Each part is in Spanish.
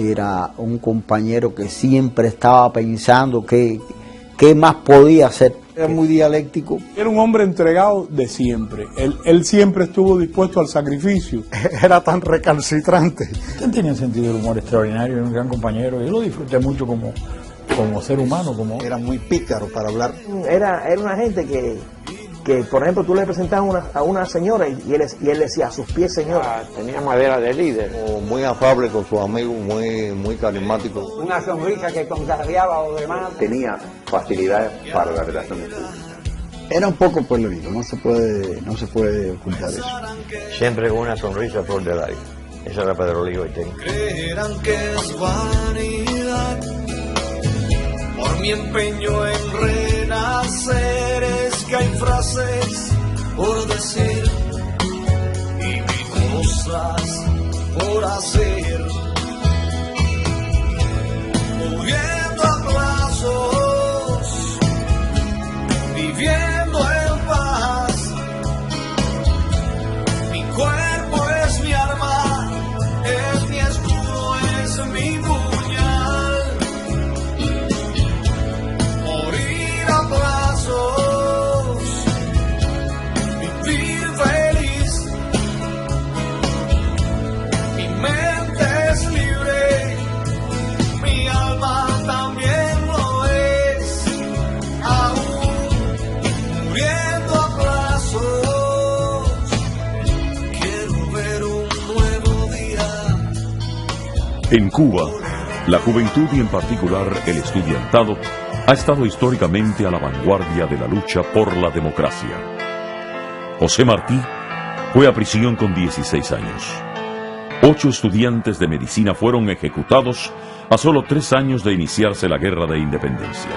Era un compañero que siempre estaba pensando qué más podía hacer. Era muy dialéctico. Era un hombre entregado de siempre. Él siempre estuvo dispuesto al sacrificio. Era tan recalcitrante. Él tenía un sentido del humor extraordinario, era un gran compañero. Yo lo disfruté mucho como ser humano. Era muy pícaro para hablar. Era una gente que por ejemplo, tú le presentabas a una señora y él decía, a sus pies, señora. Tenía madera de líder. Muy afable con sus amigos, muy carismático. Una sonrisa que contagiaba a los demás. Tenía facilidad para las relaciones públicas. Era un poco pueblerino, no se puede ocultar eso. Siempre con una sonrisa por del aire. Eso era Pedro Luis Boitel. Creerán que es vanidad por mi empeño en renacer, es que hay frases por decir y mil cosas por hacer. Moviendo aplausos, viviendo en paz. Mi cuerpo es mi arma, es mi escudo, es mi puñal. Morir a plazos, vivir feliz. Mi mente es libre, mi alma también lo es. Aún muriendo a plazos, quiero ver un nuevo día. En Cuba, la juventud y en particular el estudiantado ha estado históricamente a la vanguardia de la lucha por la democracia. José Martí fue a prisión con 16 años. 8 estudiantes de medicina fueron ejecutados a solo 3 años de iniciarse la Guerra de Independencia.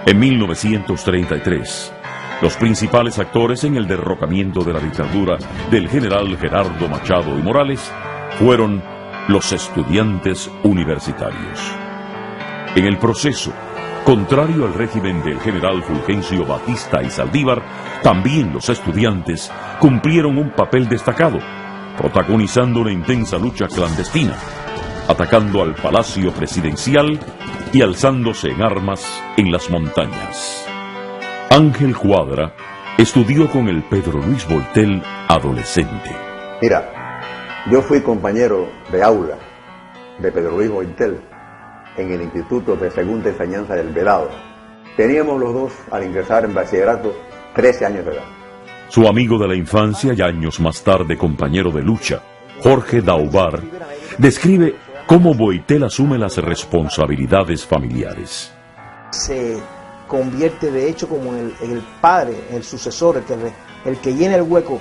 En 1933, los principales actores en el derrocamiento de la dictadura del general Gerardo Machado y Morales fueron los estudiantes universitarios. En el proceso, contrario al régimen del general Fulgencio Batista y Saldívar, también los estudiantes cumplieron un papel destacado, protagonizando una intensa lucha clandestina, atacando al Palacio Presidencial y alzándose en armas en las montañas. Ángel Cuadra estudió con el Pedro Luis Boitel adolescente. Mira, yo fui compañero de aula de Pedro Luis Boitel en el Instituto de Segunda Enseñanza del Vedado. Teníamos los dos, al ingresar en bachillerato, 13 años de edad. Su amigo de la infancia y años más tarde compañero de lucha, Jorge Daubar, describe cómo Boitel asume las responsabilidades familiares. Se convierte de hecho como el padre, el sucesor, el que llena el hueco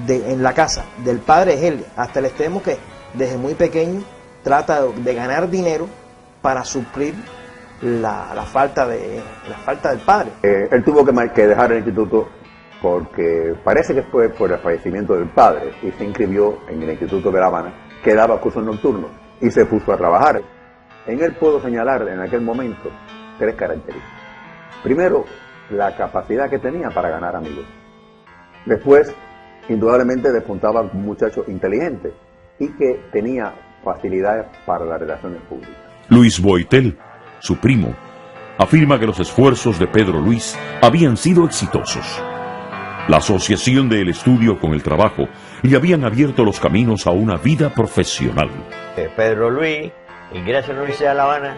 en la casa del padre es él, hasta el extremo que desde muy pequeño trata de ganar dinero para suplir la falta del padre. Él tuvo que dejar el instituto porque parece que fue por el fallecimiento del padre y se inscribió en el Instituto de La Habana, que daba cursos nocturnos, y se puso a trabajar. En él puedo señalar en aquel momento 3 características. Primero, la capacidad que tenía para ganar amigos. Después, indudablemente despuntaba como un muchacho inteligente y que tenía facilidades para las relaciones públicas. Luis Boitel, su primo, afirma que los esfuerzos de Pedro Luis habían sido exitosos. La asociación del estudio con el trabajo le habían abierto los caminos a una vida profesional. Pedro Luis ingresa a la Universidad de La Habana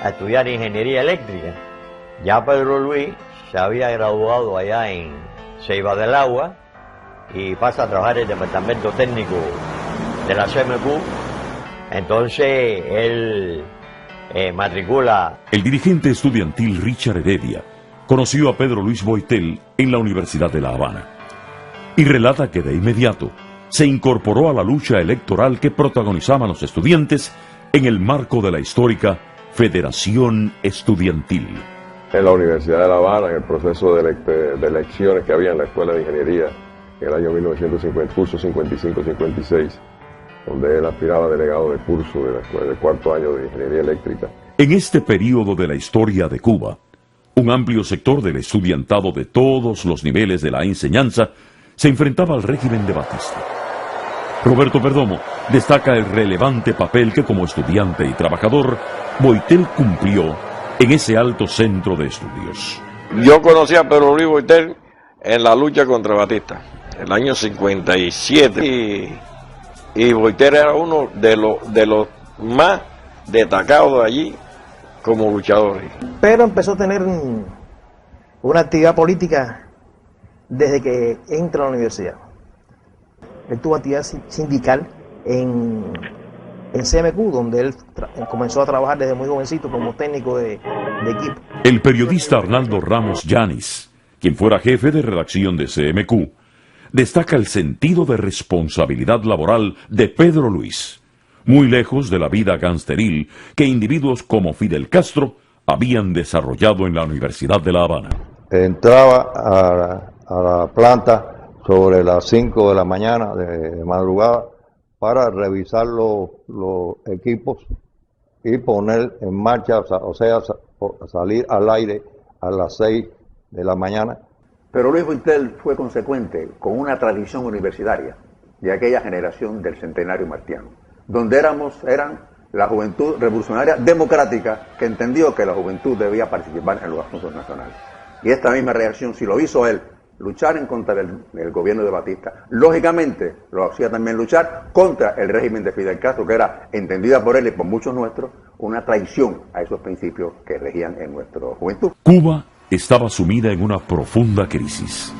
a estudiar ingeniería eléctrica. Ya Pedro Luis se había graduado allá en Ceiba del Agua y pasa a trabajar en el departamento técnico de la CMQ. Entonces él matricula. El dirigente estudiantil Richard Heredia conoció a Pedro Luis Boitel en la Universidad de La Habana y relata que de inmediato se incorporó a la lucha electoral que protagonizaban los estudiantes en el marco de la histórica Federación Estudiantil. En la Universidad de La Habana, en el proceso de elecciones que había en la Escuela de Ingeniería en el año 1950, curso 55-56, donde él aspiraba a delegado de curso de la escuela de 4º año de Ingeniería Eléctrica. En este periodo de la historia de Cuba, un amplio sector del estudiantado de todos los niveles de la enseñanza se enfrentaba al régimen de Batista. Roberto Perdomo destaca el relevante papel que como estudiante y trabajador Boitel cumplió en ese alto centro de estudios. Yo conocí a Pedro Luis Boitel en la lucha contra Batista, el año 57, y Boitel era uno de los más destacados de allí como luchadores. Pero empezó a tener una actividad política desde que entra a la universidad. Él tuvo actividad sindical en CMQ, donde él comenzó a trabajar desde muy jovencito como técnico de equipo. El periodista Arnaldo Ramos Yanis, quien fuera jefe de redacción de CMQ, destaca el sentido de responsabilidad laboral de Pedro Luis, muy lejos de la vida gangsteril que individuos como Fidel Castro habían desarrollado en la Universidad de La Habana. Entraba a la planta sobre las 5 de la mañana de madrugada para revisar los equipos y poner en marcha, o sea, salir al aire a las 6 de la mañana. Pero Luis Boitel fue consecuente con una tradición universitaria de aquella generación del centenario martiano, donde eran la juventud revolucionaria democrática que entendió que la juventud debía participar en los asuntos nacionales. Y esta misma reacción, si lo hizo él, luchar en contra del gobierno de Batista, lógicamente lo hacía también luchar contra el régimen de Fidel Castro, que era entendida por él y por muchos nuestros una traición a esos principios que regían en nuestra juventud. Cuba estaba sumida en una profunda crisis.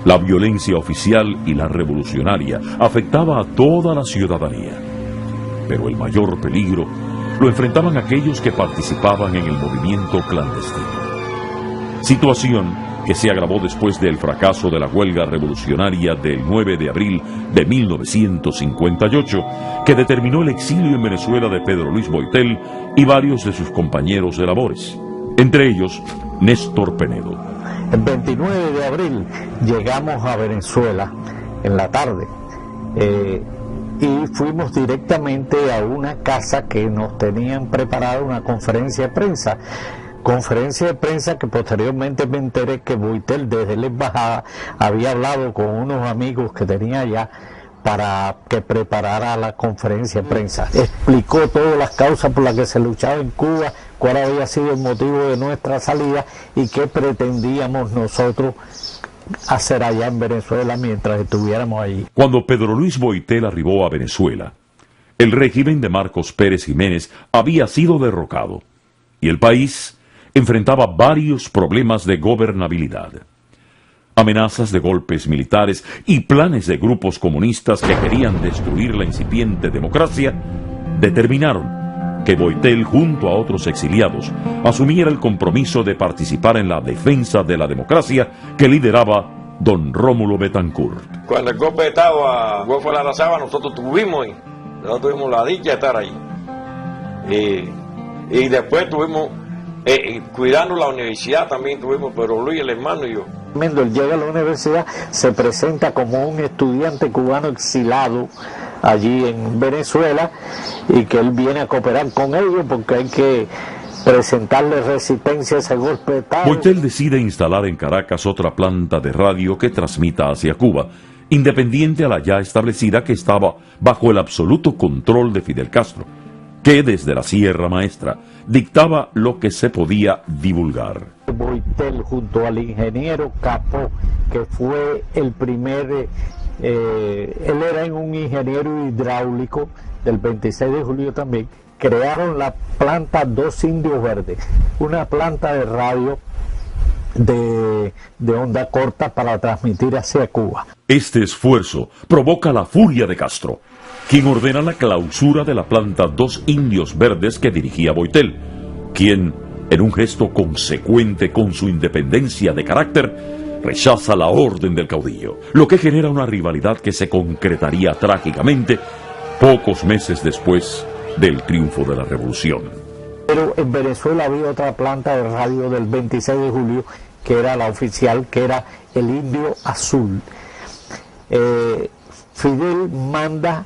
La violencia oficial y la revolucionaria afectaba a toda la ciudadanía. Pero el mayor peligro lo enfrentaban aquellos que participaban en el movimiento clandestino. Situación que se agravó después del fracaso de la huelga revolucionaria del 9 de abril de 1958, que determinó el exilio en Venezuela de Pedro Luis Boitel y varios de sus compañeros de labores, entre ellos Néstor Penedo. El 29 de abril llegamos a Venezuela en la tarde y fuimos directamente a una casa que nos tenían preparada una conferencia de prensa. Conferencia de prensa que posteriormente me enteré que Boitel desde la embajada había hablado con unos amigos que tenía allá para que preparara la conferencia de prensa. Explicó todas las causas por las que se luchaba en Cuba, cuál había sido el motivo de nuestra salida y qué pretendíamos nosotros hacer allá en Venezuela mientras estuviéramos allí. Cuando Pedro Luis Boitel arribó a Venezuela, el régimen de Marcos Pérez Jiménez había sido derrocado y el país enfrentaba varios problemas de gobernabilidad. Amenazas de golpes militares y planes de grupos comunistas que querían destruir la incipiente democracia determinaron que Boitel, junto a otros exiliados, asumiera el compromiso de participar en la defensa de la democracia que lideraba don Rómulo Betancourt. Cuando el golpe de Estado a Hugo de la Sábana, nosotros tuvimos la dicha de estar ahí. Y después tuvimos, cuidando la universidad también tuvimos, pero Luis, el hermano y yo. Él llega a la universidad, se presenta como un estudiante cubano exilado allí en Venezuela y que él viene a cooperar con ellos porque hay que presentarle resistencia a ese golpe de Estado. Boitel decide instalar en Caracas otra planta de radio que transmita hacia Cuba, independiente a la ya establecida que estaba bajo el absoluto control de Fidel Castro, que desde la Sierra Maestra dictaba lo que se podía divulgar. Boitel junto al ingeniero Capó, que fue el primer, él era un ingeniero hidráulico del 26 de julio también, crearon la planta Dos Indios Verdes, una planta de radio de onda corta para transmitir hacia Cuba. Este esfuerzo provoca la furia de Castro, quien ordena la clausura de la planta Dos Indios Verdes que dirigía Boitel, quien, en un gesto consecuente con su independencia de carácter, rechaza la orden del caudillo, lo que genera una rivalidad que se concretaría trágicamente pocos meses después del triunfo de la revolución. Pero en Venezuela había otra planta de radio del 26 de julio, que era la oficial, que era el Indio Azul. Fidel manda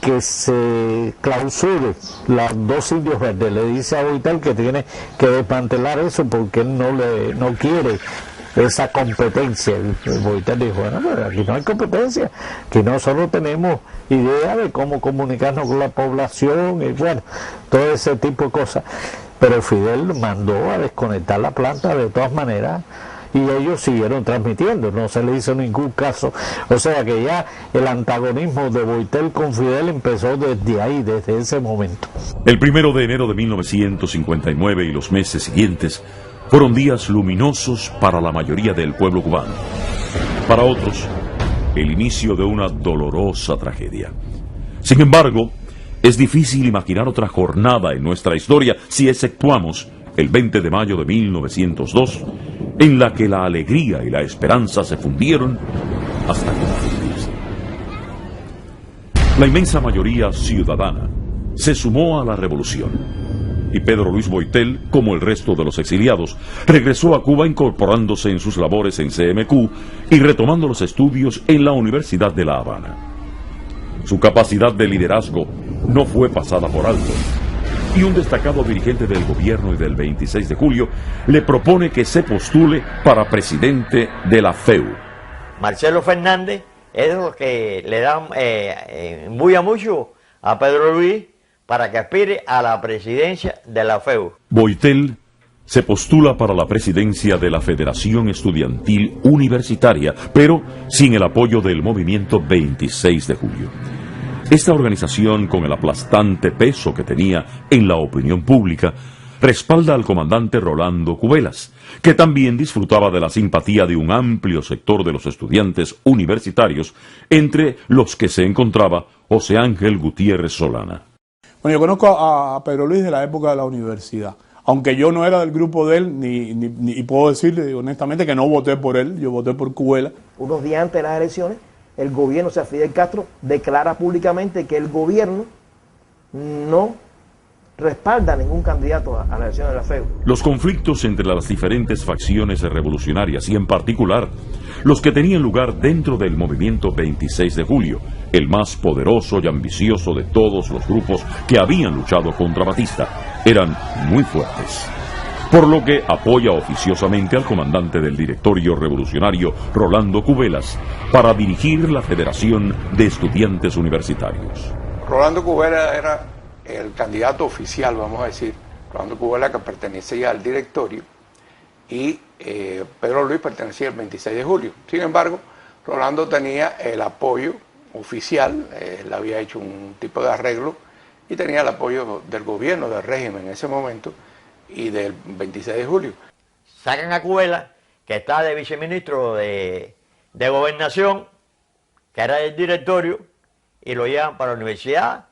que se clausure las Dos Indios Verdes. Le dice a Boitel que tiene que desmantelar eso porque él no quiere esa competencia. Boitel dijo, bueno, pero aquí no hay competencia, que no solo tenemos idea de cómo comunicarnos con la población y bueno, todo ese tipo de cosas. Pero Fidel mandó a desconectar la planta de todas maneras y ellos siguieron transmitiendo, no se le hizo ningún caso. O sea que ya el antagonismo de Boitel con Fidel empezó desde ahí, desde ese momento. El 1 de enero de 1959 y los meses siguientes fueron días luminosos para la mayoría del pueblo cubano. Para otros, el inicio de una dolorosa tragedia. Sin embargo, es difícil imaginar otra jornada en nuestra historia si exceptuamos el 20 de mayo de 1902, en la que la alegría y la esperanza se fundieron hasta confundirse. La inmensa mayoría ciudadana se sumó a la revolución y Pedro Luis Boitel, como el resto de los exiliados, regresó a Cuba incorporándose en sus labores en CMQ y retomando los estudios en la Universidad de La Habana. Su capacidad de liderazgo no fue pasada por alto, y un destacado dirigente del gobierno y del 26 de julio le propone que se postule para presidente de la FEU. Marcelo Fernández es de los que le dan embulla mucho a Pedro Luis para que aspire a la presidencia de la FEU. Boitel se postula para la presidencia de la Federación Estudiantil Universitaria, pero sin el apoyo del movimiento 26 de julio. Esta organización, con el aplastante peso que tenía en la opinión pública, respalda al comandante Rolando Cubelas, que también disfrutaba de la simpatía de un amplio sector de los estudiantes universitarios, entre los que se encontraba José Ángel Gutiérrez Solana. Bueno, yo conozco a Pedro Luis de la época de la universidad, aunque yo no era del grupo de él, ni puedo decirle honestamente que no voté por él, yo voté por Cubelas. Unos días antes de las elecciones, el gobierno, o sea, Fidel Castro, declara públicamente que el gobierno no respalda a ningún candidato a la elección de la FEU. Los conflictos entre las diferentes facciones revolucionarias y en particular los que tenían lugar dentro del movimiento 26 de julio, el más poderoso y ambicioso de todos los grupos que habían luchado contra Batista, eran muy fuertes. Por lo que apoya oficiosamente al comandante del directorio revolucionario Rolando Cubelas para dirigir la Federación de Estudiantes Universitarios. Rolando Cubelas era el candidato oficial, vamos a decir. Rolando Cubelas, que pertenecía al directorio, y Pedro Luis pertenecía al 26 de julio. Sin embargo, Rolando tenía el apoyo oficial, él había hecho un tipo de arreglo y tenía el apoyo del gobierno, del régimen en ese momento, y del 26 de julio. Sacan a Cubelas, que está de viceministro de Gobernación, que era del directorio, y lo llevan para la universidad.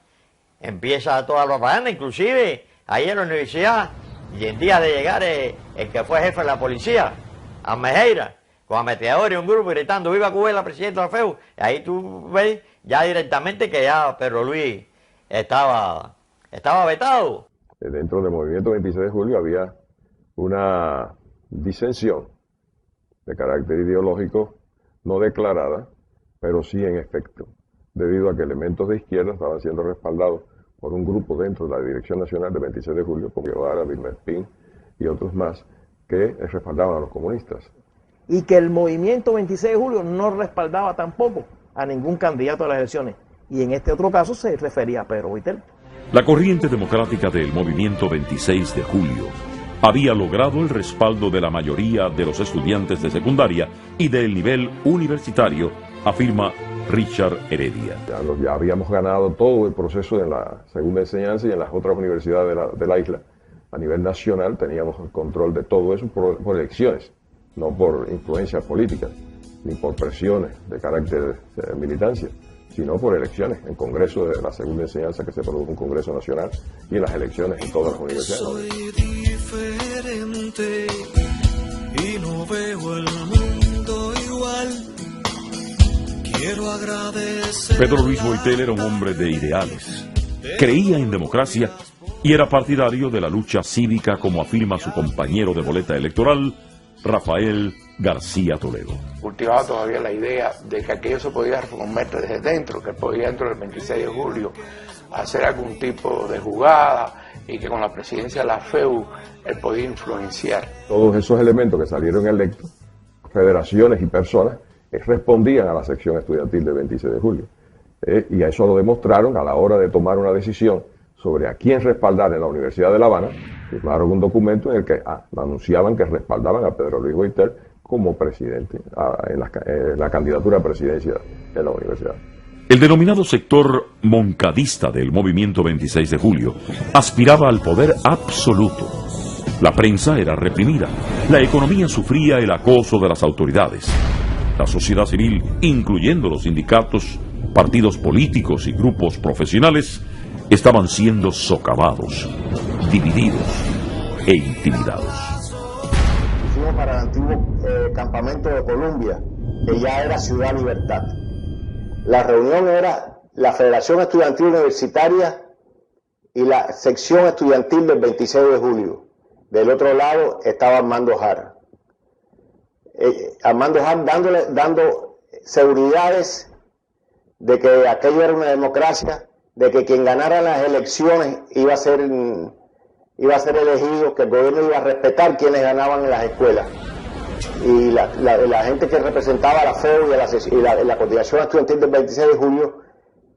Empieza toda la propaganda, inclusive ahí en la universidad, y en día de llegar el que fue jefe de la policía, a Mejeira, con ametralladores y un grupo gritando "Viva Cubelas, presidente de la FEU". Ahí tú ves ya directamente que ya Pedro Luis estaba vetado. Dentro del movimiento 26 de julio había una disensión de carácter ideológico no declarada, pero sí en efecto, debido a que elementos de izquierda estaban siendo respaldados por un grupo dentro de la Dirección Nacional del 26 de julio, como Guevara, Vilma Espín y otros más, que respaldaban a los comunistas. Y que el movimiento 26 de julio no respaldaba tampoco a ningún candidato a las elecciones. Y en este otro caso se refería a Pedro Boitel. La corriente democrática del movimiento 26 de julio había logrado el respaldo de la mayoría de los estudiantes de secundaria y del nivel universitario, afirma Richard Heredia. Ya habíamos ganado todo el proceso en la segunda enseñanza y en las otras universidades de la isla. A nivel nacional teníamos el control de todo eso por elecciones, no por influencias políticas, ni por presiones de carácter de militancia, sino por elecciones, en congreso de la segunda enseñanza, que se produjo un congreso nacional, y en las elecciones en todas las universidades. Soy diferente y no veo el mundo igual. Quiero agradecer. Pedro Luis Boitel era un hombre de ideales. Creía en democracia y era partidario de la lucha cívica, como afirma su compañero de boleta electoral, Rafael García Toledo. Cultivaba todavía la idea de que aquello se podía reformar desde dentro, que podía dentro del 26 de julio hacer algún tipo de jugada y que con la presidencia de la FEU él podía influenciar. Todos esos elementos que salieron electos federaciones y personas respondían a la sección estudiantil del 26 de julio. Y a eso lo demostraron a la hora de tomar una decisión sobre a quién respaldar en la Universidad de La Habana. Firmaron un documento en el que anunciaban que respaldaban a Pedro Luis Goyter como presidente en la candidatura a presidencia de la universidad. El denominado sector moncadista del movimiento 26 de julio aspiraba al poder absoluto. La prensa era reprimida, la economía sufría el acoso de las autoridades. La sociedad civil, incluyendo los sindicatos, partidos políticos y grupos profesionales, estaban siendo socavados, divididos e intimidados. Fuimos para el antiguo campamento de Colombia, que ya era Ciudad Libertad. La reunión era la Federación Estudiantil Universitaria y la sección estudiantil del 26 de julio. Del otro lado estaba Armando Jara. Armando Jara dando seguridades de que aquello era una democracia, de que quien ganara las elecciones iba a ser elegido, que el gobierno iba a respetar quienes ganaban en las escuelas. Y la gente que representaba a la FEU y la Coordinación Estudiantil del 26 de julio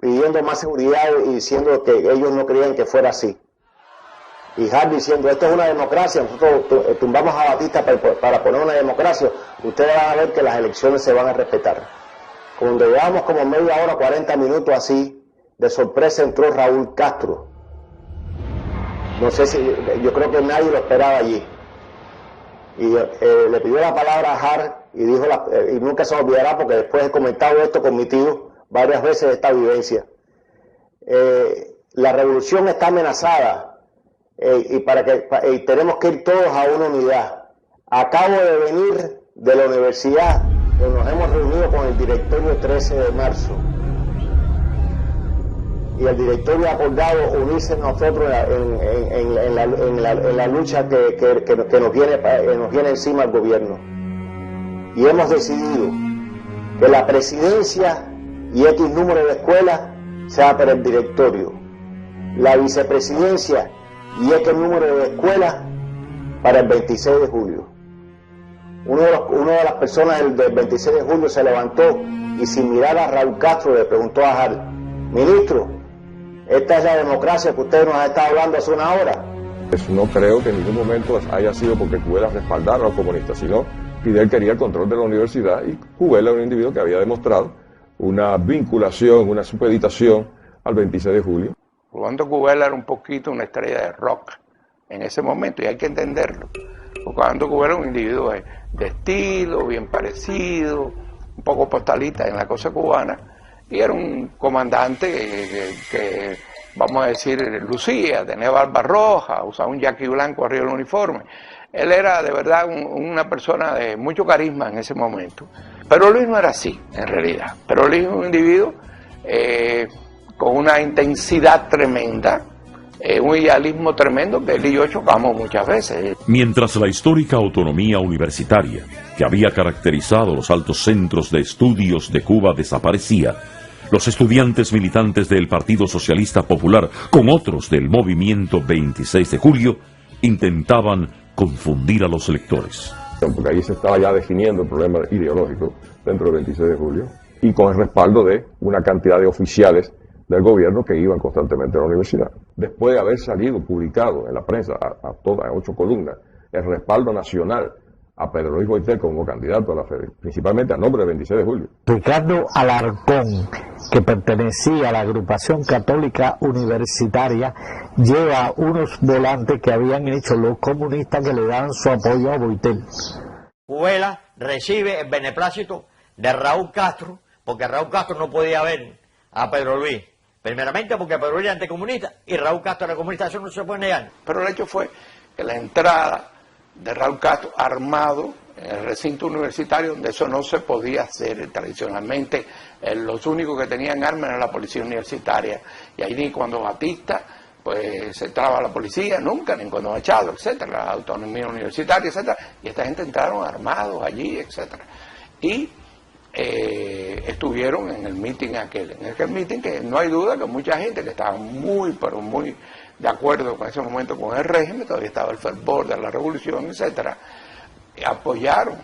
pidiendo más seguridad y diciendo que ellos no creían que fuera así. Y Hart diciendo, esto es una democracia, nosotros tumbamos a Batista para poner una democracia, ustedes van a ver que las elecciones se van a respetar. Cuando llevamos como media hora, 40 minutos así, de sorpresa entró Raúl Castro. No sé si, yo creo que nadie lo esperaba allí. Y le pidió la palabra a Hart y dijo, y nunca se olvidará porque después he comentado esto con mi tío varias veces de esta vivencia. La revolución está amenazada y tenemos que ir todos a una unidad. Acabo de venir de la universidad, donde nos hemos reunido con el directorio 13 de marzo. Y el directorio ha acordado unirse a nosotros en la lucha que nos viene encima el gobierno. Y hemos decidido que la presidencia y X número de escuelas sea para el directorio, la vicepresidencia y X número de escuelas para el 26 de julio. Una de las personas del 26 de julio se levantó y sin mirar a Raúl Castro le preguntó a Hart, ministro, ¿esta es la democracia que usted nos ha estado hablando hace una hora? No creo que en ningún momento haya sido porque Cubela respaldara a los comunistas, sino Fidel quería el control de la universidad y Cubela era un individuo que había demostrado una vinculación, una supeditación al 26 de julio. Cuando Cubela era un poquito una estrella de rock en ese momento, y hay que entenderlo. Cuando Cubela era un individuo de estilo, bien parecido, un poco postalista en la cosa cubana, y era un comandante que vamos a decir, lucía, tenía barba roja, usaba un yaqui blanco arriba del uniforme. Él era de verdad una persona de mucho carisma en ese momento. Pero Luis no era así, en realidad. Pero Luis es un individuo con una intensidad tremenda, un idealismo tremendo que él y yo chocamos muchas veces. Mientras la histórica autonomía universitaria, que había caracterizado los altos centros de estudios de Cuba, desaparecía, los estudiantes militantes del Partido Socialista Popular, con otros del movimiento 26 de julio, intentaban confundir a los lectores. Porque ahí se estaba ya definiendo el problema ideológico dentro del 26 de julio, y con el respaldo de una cantidad de oficiales del gobierno que iban constantemente a la universidad. Después de haber salido publicado en la prensa a todas 8 columnas el respaldo nacional a Pedro Luis Goyter como candidato a la FED, principalmente a nombre del 26 de julio. Ricardo Alarcón, que pertenecía a la agrupación católica universitaria, lleva unos volantes que habían hecho los comunistas que le daban su apoyo a Goyter. Cubela recibe el beneplácito de Raúl Castro, porque Raúl Castro no podía ver a Pedro Luis. Primeramente porque Pedro Luis era anticomunista y Raúl Castro era comunista, eso no se puede negar. Pero el hecho fue que la entrada de Raúl Castro armado en el recinto universitario, donde eso no se podía hacer tradicionalmente, los únicos que tenían armas eran la policía universitaria, y ahí ni cuando Batista pues entraba la policía, nunca, ni cuando Machado, etcétera, la autonomía universitaria, etcétera, y esta gente entraron armados allí, etcétera, y estuvieron en el meeting aquel meeting que no hay duda que mucha gente que estaba muy, pero muy de acuerdo con ese momento con el régimen, todavía estaba el fervor de la revolución, etcétera, apoyaron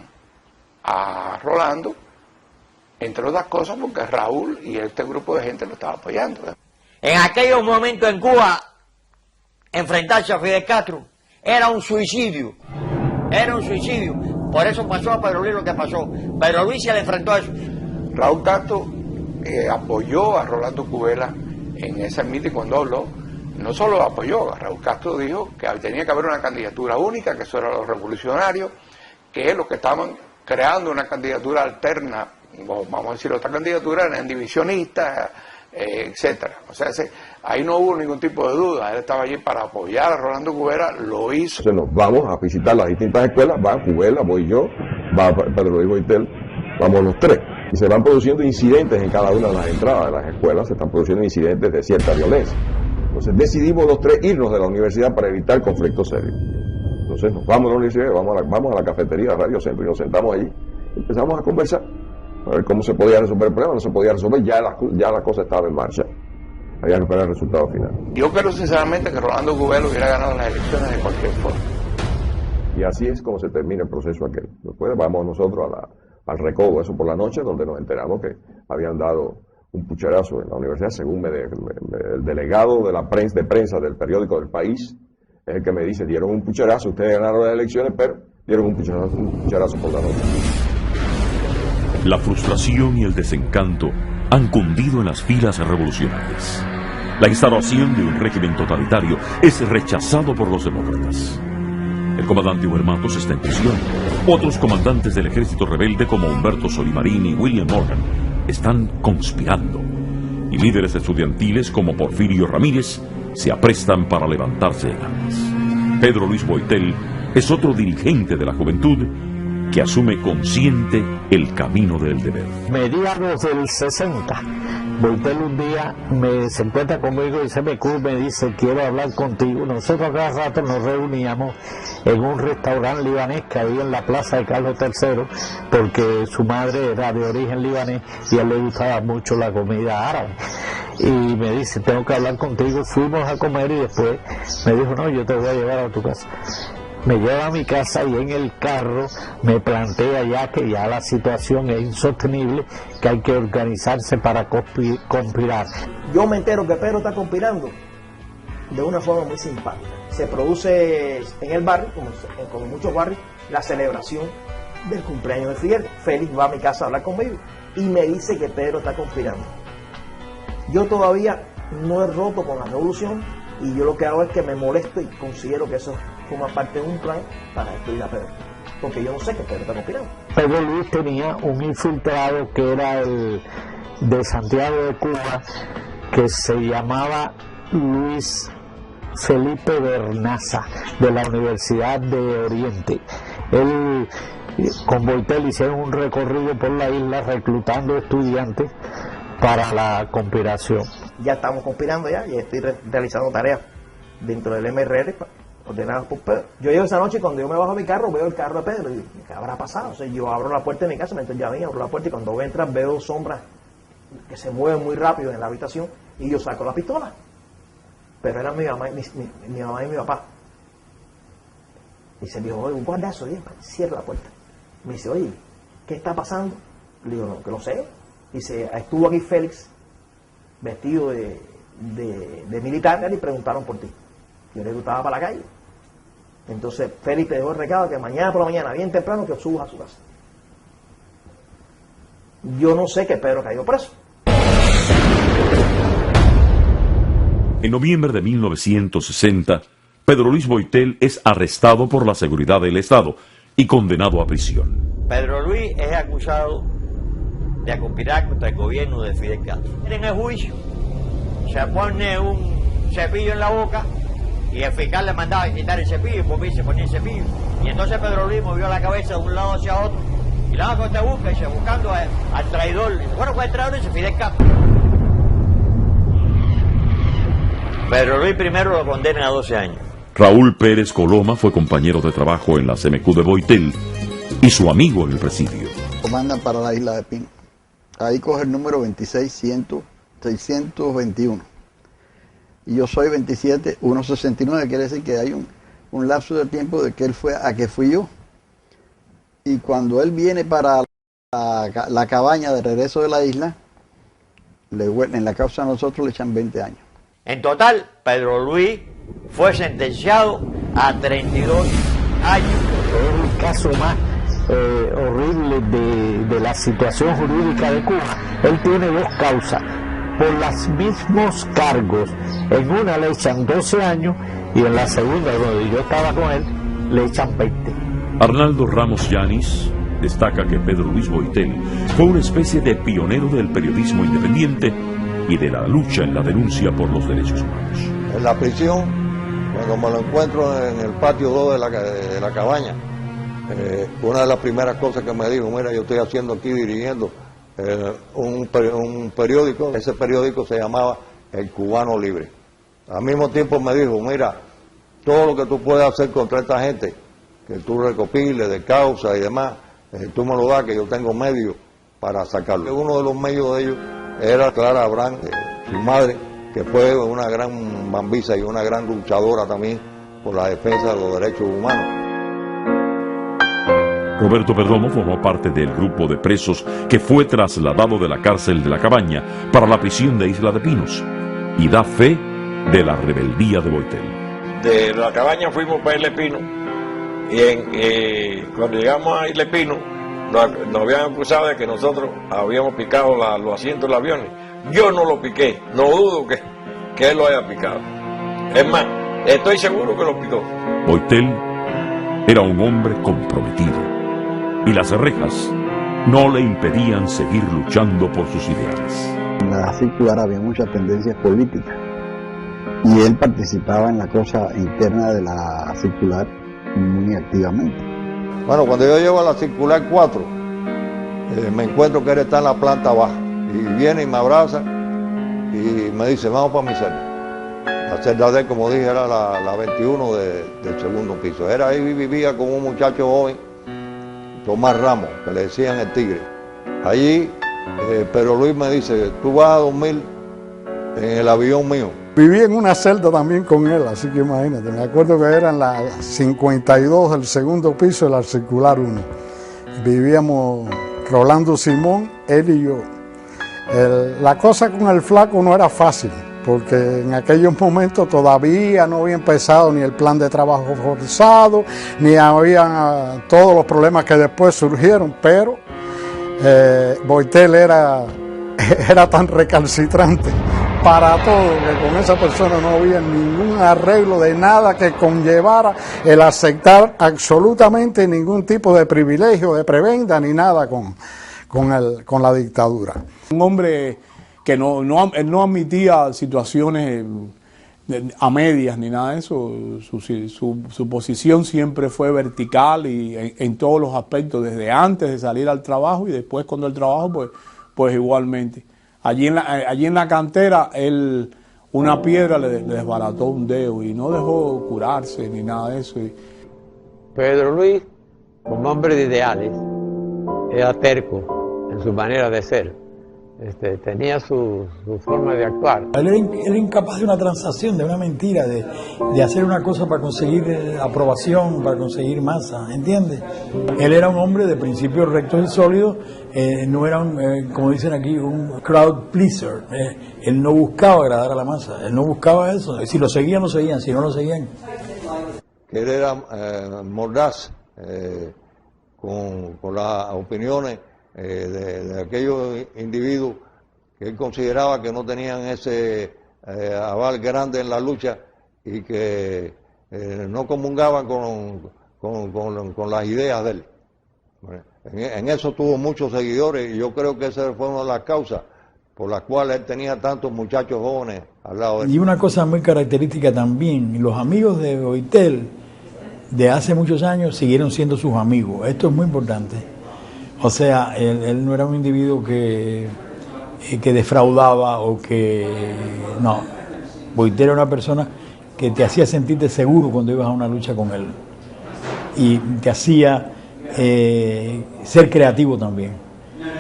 a Rolando, entre otras cosas porque Raúl y este grupo de gente lo estaba apoyando. En aquellos momentos en Cuba, enfrentarse a Fidel Castro era un suicidio. Era un suicidio. Por eso pasó a Pedro Luis lo que pasó. Pedro Luis se le enfrentó a eso. Raúl Castro apoyó a Rolando Cubela en ese meeting cuando habló. No solo lo apoyó, Raúl Castro dijo que tenía que haber una candidatura única, que eso era los revolucionarios, que los que estaban creando una candidatura alterna, vamos a decir otra candidatura, eran divisionistas, etcétera. O sea, ahí no hubo ningún tipo de duda, él estaba allí para apoyar a Rolando Cubela, lo hizo. Entonces nos vamos a visitar las distintas escuelas, va Cubela, voy yo, va Pedro Luis Boitel, vamos los tres. Y se van produciendo incidentes en cada una de las entradas de las escuelas, se están produciendo incidentes de cierta violencia. Entonces decidimos los tres irnos de la universidad para evitar conflictos serios. Entonces nos vamos a la universidad, vamos a la cafetería de Radio Centro y nos sentamos allí. Empezamos a conversar, a ver cómo se podía resolver el problema. No se podía resolver, ya la cosa estaba en marcha. Había que esperar el resultado final. Yo creo sinceramente que Rolando Cubela hubiera ganado las elecciones de cualquier forma. Y así es como se termina el proceso aquel. Después vamos nosotros al recodo, eso por la noche, donde nos enteramos que habían dado un pucherazo en la universidad, según el delegado de la prensa del periódico del País, es el que me dice, dieron un pucherazo, ustedes ganaron las elecciones, pero dieron un pucherazo por la noche. La frustración y el desencanto han cundido en las filas revolucionarias. La instauración de un régimen totalitario es rechazado por los demócratas. El comandante Huber Matos está en prisión. Otros comandantes del ejército rebelde como Humberto Solimarín y William Morgan están conspirando. Y líderes estudiantiles como Porfirio Ramírez se aprestan para levantarse en armas. Pedro Luis Boitel es otro dirigente de la juventud que asume consciente el camino del deber. Mediados del 60, Boitel un día se encuentra conmigo y me dice, quiero hablar contigo. Nosotros cada rato nos reuníamos en un restaurante libanés que había en la plaza de Carlos III, porque su madre era de origen libanés y a él le gustaba mucho la comida árabe. Y me dice, tengo que hablar contigo. Fuimos a comer y después me dijo, no, yo te voy a llevar a tu casa. Me lleva a mi casa y en el carro me plantea ya que ya la situación es insostenible, que hay que organizarse para conspirar. Yo me entero que Pedro está conspirando de una forma muy simpática. Se produce en el barrio, como en muchos barrios, la celebración del cumpleaños de Fidel. Félix va a mi casa a hablar conmigo y me dice que Pedro está conspirando. Yo todavía no he roto con la revolución y yo lo que hago es que me molesto y considero que eso forma parte de un plan para destruir a Pedro, porque yo no sé que Pedro está conspirando. Pedro Luis tenía un infiltrado que era el de Santiago de Cuba, que se llamaba Luis Felipe Bernaza, de la Universidad de Oriente. Él con Boitel hicieron un recorrido por la isla reclutando estudiantes para la conspiración. Ya estamos conspirando ya, y estoy realizando tareas dentro del MRR ordenadas por Pedro. Yo llego esa noche y cuando yo me bajo a mi carro veo el carro de Pedro y digo, ¿qué habrá pasado? O sea, yo abro la puerta de mi casa, mientras ya abro la puerta y cuando entran veo sombras que se mueven muy rápido en la habitación y yo saco la pistola. Pero eran mi mamá y mi papá. Y se me dijo, oye, un guardazo, cierra la puerta. Me dice, oye, ¿qué está pasando? Le digo, no, que no sé. Dice, estuvo aquí Félix, vestido de militar, y preguntaron por ti. Yo le gustaba para la calle. Entonces Félix te dejó el recado que mañana por la mañana, bien temprano, que subas a su casa. Yo no sé que Pedro cayó preso. En noviembre de 1960, Pedro Luis Boitel es arrestado por la seguridad del Estado y condenado a prisión. Pedro Luis es acusado de conspirar contra el gobierno de Fidel Castro. En el juicio se pone un cepillo en la boca y el fiscal le mandaba a quitar el cepillo y por se ponía el cepillo. Y entonces Pedro Luis movió la cabeza de un lado hacia otro y la que te busca, dice, buscando al traidor. Dice, bueno, ¿cuál es el traidor? Dice Fidel Castro. Pedro Luis primero lo condenan a 12 años. Raúl Pérez Coloma fue compañero de trabajo en la CMQ de Boitel y su amigo en el presidio. Comandan para la isla de Pino. Ahí coge el número 26621. Y yo soy 27169, quiere decir que hay un lapso de tiempo de que él fue a que fui yo. Y cuando él viene para la cabaña de regreso de la isla, en la causa de nosotros le echan 20 años. En total, Pedro Luis fue sentenciado a 32 años. Es el caso más horrible de la situación jurídica de Cuba. Él tiene dos causas por los mismos cargos. En una le echan 12 años y en la segunda, donde yo estaba con él, le echan 20. Arnaldo Ramos Yanis destaca que Pedro Luis Boitel fue una especie de pionero del periodismo independiente y de la lucha en la denuncia por los derechos humanos. En la prisión, cuando me lo encuentro en el patio 2 de la cabaña, una de las primeras cosas que me dijo, mira, yo estoy haciendo aquí, dirigiendo un periódico, ese periódico se llamaba El Cubano Libre. Al mismo tiempo me dijo, mira, todo lo que tú puedes hacer contra esta gente, que tú recopiles de causa y demás, tú me lo das, que yo tengo medios para sacarlo. Uno de los medios de ellos era Clara Abraham, su madre, que fue una gran mambisa y una gran luchadora también por la defensa de los derechos humanos. Roberto Perdomo formó parte del grupo de presos que fue trasladado de la cárcel de la Cabaña para la prisión de Isla de Pinos y da fe de la rebeldía de Boitel. De la Cabaña fuimos para Isla de Pinos y cuando llegamos a Isla de Pinos nos habían acusado de que nosotros habíamos picado los asientos de los aviones. Yo no lo piqué, no dudo que él lo haya picado. Es más, estoy seguro que lo picó. Boitel era un hombre comprometido y las rejas no le impedían seguir luchando por sus ideales. En la circular había muchas tendencias políticas y él participaba en la cosa interna de la circular muy activamente. Bueno, cuando yo llego a la circular 4, me encuentro que él está en la planta baja y viene y me abraza y me dice, vamos para mi celda. La celda de él, como dije, era la 21 del segundo piso. Era ahí, vivía con un muchacho joven, Tomás Ramos, que le decían el Tigre. Allí, Pedro Luis me dice, tú vas a dormir en el avión mío. Viví en una celda también con él, así que imagínate, me acuerdo que era en la 52 del segundo piso de la circular 1. Vivíamos Rolando Simón, él y yo. La cosa con el flaco no era fácil, porque en aquellos momentos todavía no había empezado ni el plan de trabajo forzado, ni había todos los problemas que después surgieron, pero Boitel era tan recalcitrante para todo, que con esa persona no había ningún arreglo de nada que conllevara el aceptar absolutamente ningún tipo de privilegio, de prebenda, ni nada con la dictadura. Un hombre que no admitía situaciones a medias ni nada de eso. Su posición siempre fue vertical y en todos los aspectos, desde antes de salir al trabajo y después cuando el trabajo, pues igualmente. Allí en la cantera, una piedra le desbarató un dedo y no dejó curarse ni nada de eso. Pedro Luis, como hombre de ideales, era terco en su manera de ser. Tenía su forma de actuar. Él era incapaz de una transacción, de una mentira, de hacer una cosa para conseguir aprobación, para conseguir masa, ¿entiendes? Él era un hombre de principios rectos y sólidos, no era, como dicen aquí, un crowd pleaser. Él no buscaba agradar a la masa, él no buscaba eso. Si lo seguían, lo seguían, si no lo seguían. Que él era mordaz con las opiniones de aquellos individuos que él consideraba que no tenían ese aval grande en la lucha y que no comungaban con las ideas de él. En eso tuvo muchos seguidores y yo creo que esa fue una de las causas por las cuales él tenía tantos muchachos jóvenes al lado de él. Y una cosa muy característica también, los amigos de Boitel de hace muchos años siguieron siendo sus amigos. Esto es muy importante. O sea, él no era un individuo que defraudaba o que... No, Boitel era una persona que te hacía sentirte seguro cuando ibas a una lucha con él. Y te hacía ser creativo también.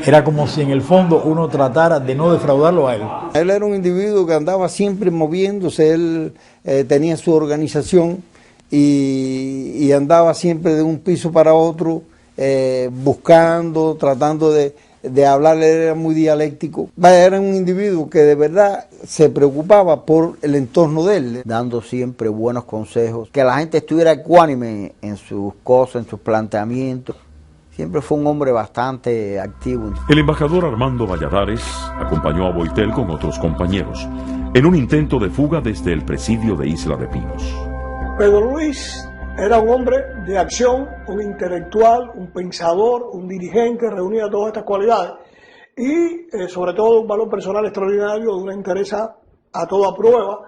Era como si en el fondo uno tratara de no defraudarlo a él. Él era un individuo que andaba siempre moviéndose, él tenía su organización y andaba siempre de un piso para otro. buscando, tratando de hablarle, era muy dialéctico. Era un individuo que de verdad se preocupaba por el entorno de él, dando siempre buenos consejos, que la gente estuviera ecuánime en sus cosas, en sus planteamientos. Siempre fue un hombre bastante activo. El embajador Armando Valladares acompañó a Boitel con otros compañeros en un intento de fuga desde el presidio de Isla de Pinos. Pedro Luis era un hombre de acción, un intelectual, un pensador, un dirigente, reunía todas estas cualidades y sobre todo un valor personal extraordinario, de una interés a toda prueba.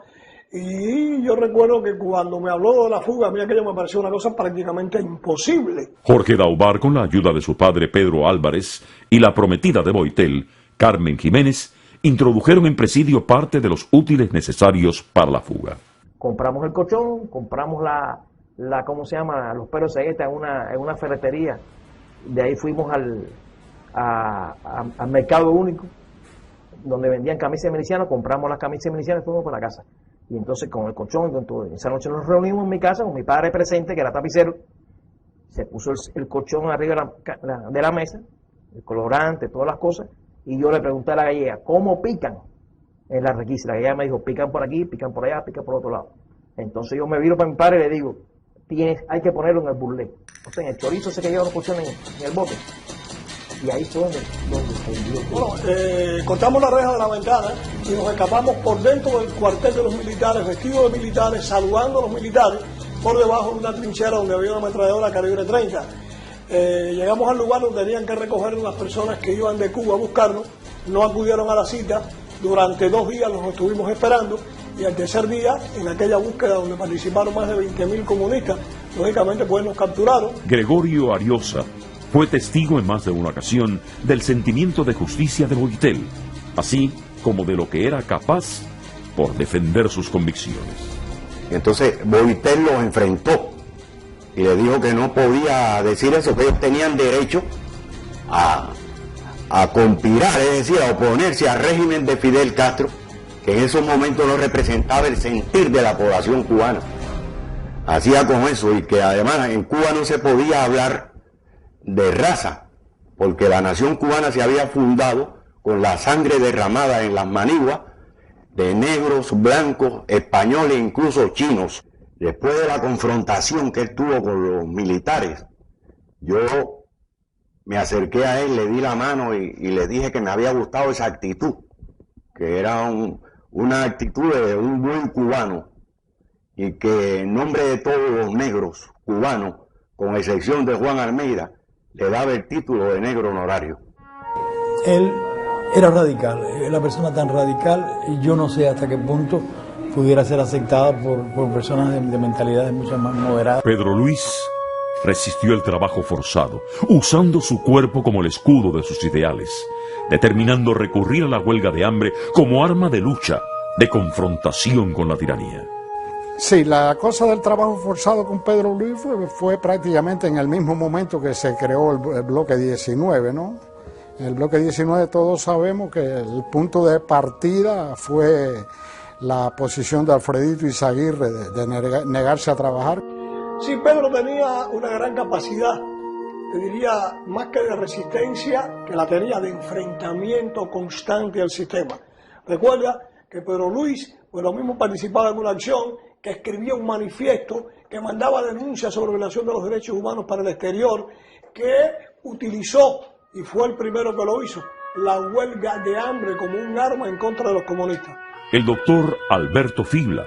Y yo recuerdo que cuando me habló de la fuga, a mí aquello me pareció una cosa prácticamente imposible. Jorge Daubar, con la ayuda de su padre Pedro Álvarez y la prometida de Boitel, Carmen Jiménez, introdujeron en presidio parte de los útiles necesarios para la fuga. Compramos el colchón, compramos ¿cómo se llama? Los pelos de cegueta en una ferretería. De ahí fuimos al Mercado Único, donde vendían camisas milicianas, compramos las camisas milicianas y fuimos para la casa. Y entonces con el colchón, esa noche nos reunimos en mi casa con mi padre presente, que era tapicero. Se puso el colchón arriba de la mesa, el colorante, todas las cosas, y yo le pregunté a la gallega, ¿cómo pican en la requisa? La gallega me dijo, pican por aquí, pican por allá, pican por otro lado. Entonces yo me viro para mi padre y le digo, hay que ponerlo en el burlé, o sea, en el chorizo ese que lleva los colchones en el bote. Y ahí fue donde Bueno, cortamos la reja de la ventana y nos escapamos por dentro del cuartel de los militares, vestidos de militares, saludando a los militares, por debajo de una trinchera donde había una ametralladora calibre 30. Llegamos al lugar donde tenían que recoger unas personas que iban de Cuba a buscarnos, no acudieron a la cita, durante 2 días los estuvimos esperando y al tercer día, en aquella búsqueda donde participaron más de 20.000 comunistas, lógicamente pues nos capturaron. Gregorio Ariosa fue testigo en más de una ocasión del sentimiento de justicia de Boitel, así como de lo que era capaz por defender sus convicciones. Entonces Boitel los enfrentó y le dijo que no podía decir eso, que ellos tenían derecho a conspirar, es decir, a oponerse al régimen de Fidel Castro, que en esos momentos no representaba el sentir de la población cubana. Hacía con eso, y que además en Cuba no se podía hablar de raza, porque la nación cubana se había fundado con la sangre derramada en las maniguas de negros, blancos, españoles, incluso chinos. Después de la confrontación que él tuvo con los militares, yo me acerqué a él, le di la mano y le dije que me había gustado esa actitud, que era una actitud de un buen cubano, y que en nombre de todos los negros cubanos, con excepción de Juan Almeida, le daba el título de negro honorario. Él era radical, la persona tan radical, y yo no sé hasta qué punto pudiera ser aceptada por personas de mentalidades mucho más moderadas. Pedro Luis resistió el trabajo forzado, usando su cuerpo como el escudo de sus ideales, determinando recurrir a la huelga de hambre como arma de lucha, de confrontación con la tiranía. Sí, la cosa del trabajo forzado con Pedro Luis fue prácticamente en el mismo momento que se creó el bloque 19, ¿no? En el bloque 19 todos sabemos que el punto de partida fue la posición de Alfredito Izaguirre de negarse a trabajar. Sí, Pedro tenía una gran capacidad, te diría, más que de resistencia, que la tenía de enfrentamiento constante al sistema. Recuerda que Pedro Luis, pues lo mismo participaba en una acción, que escribía un manifiesto, que mandaba denuncias sobre violación de los derechos humanos para el exterior, que utilizó, y fue el primero que lo hizo, la huelga de hambre como un arma en contra de los comunistas. El doctor Alberto Fibla,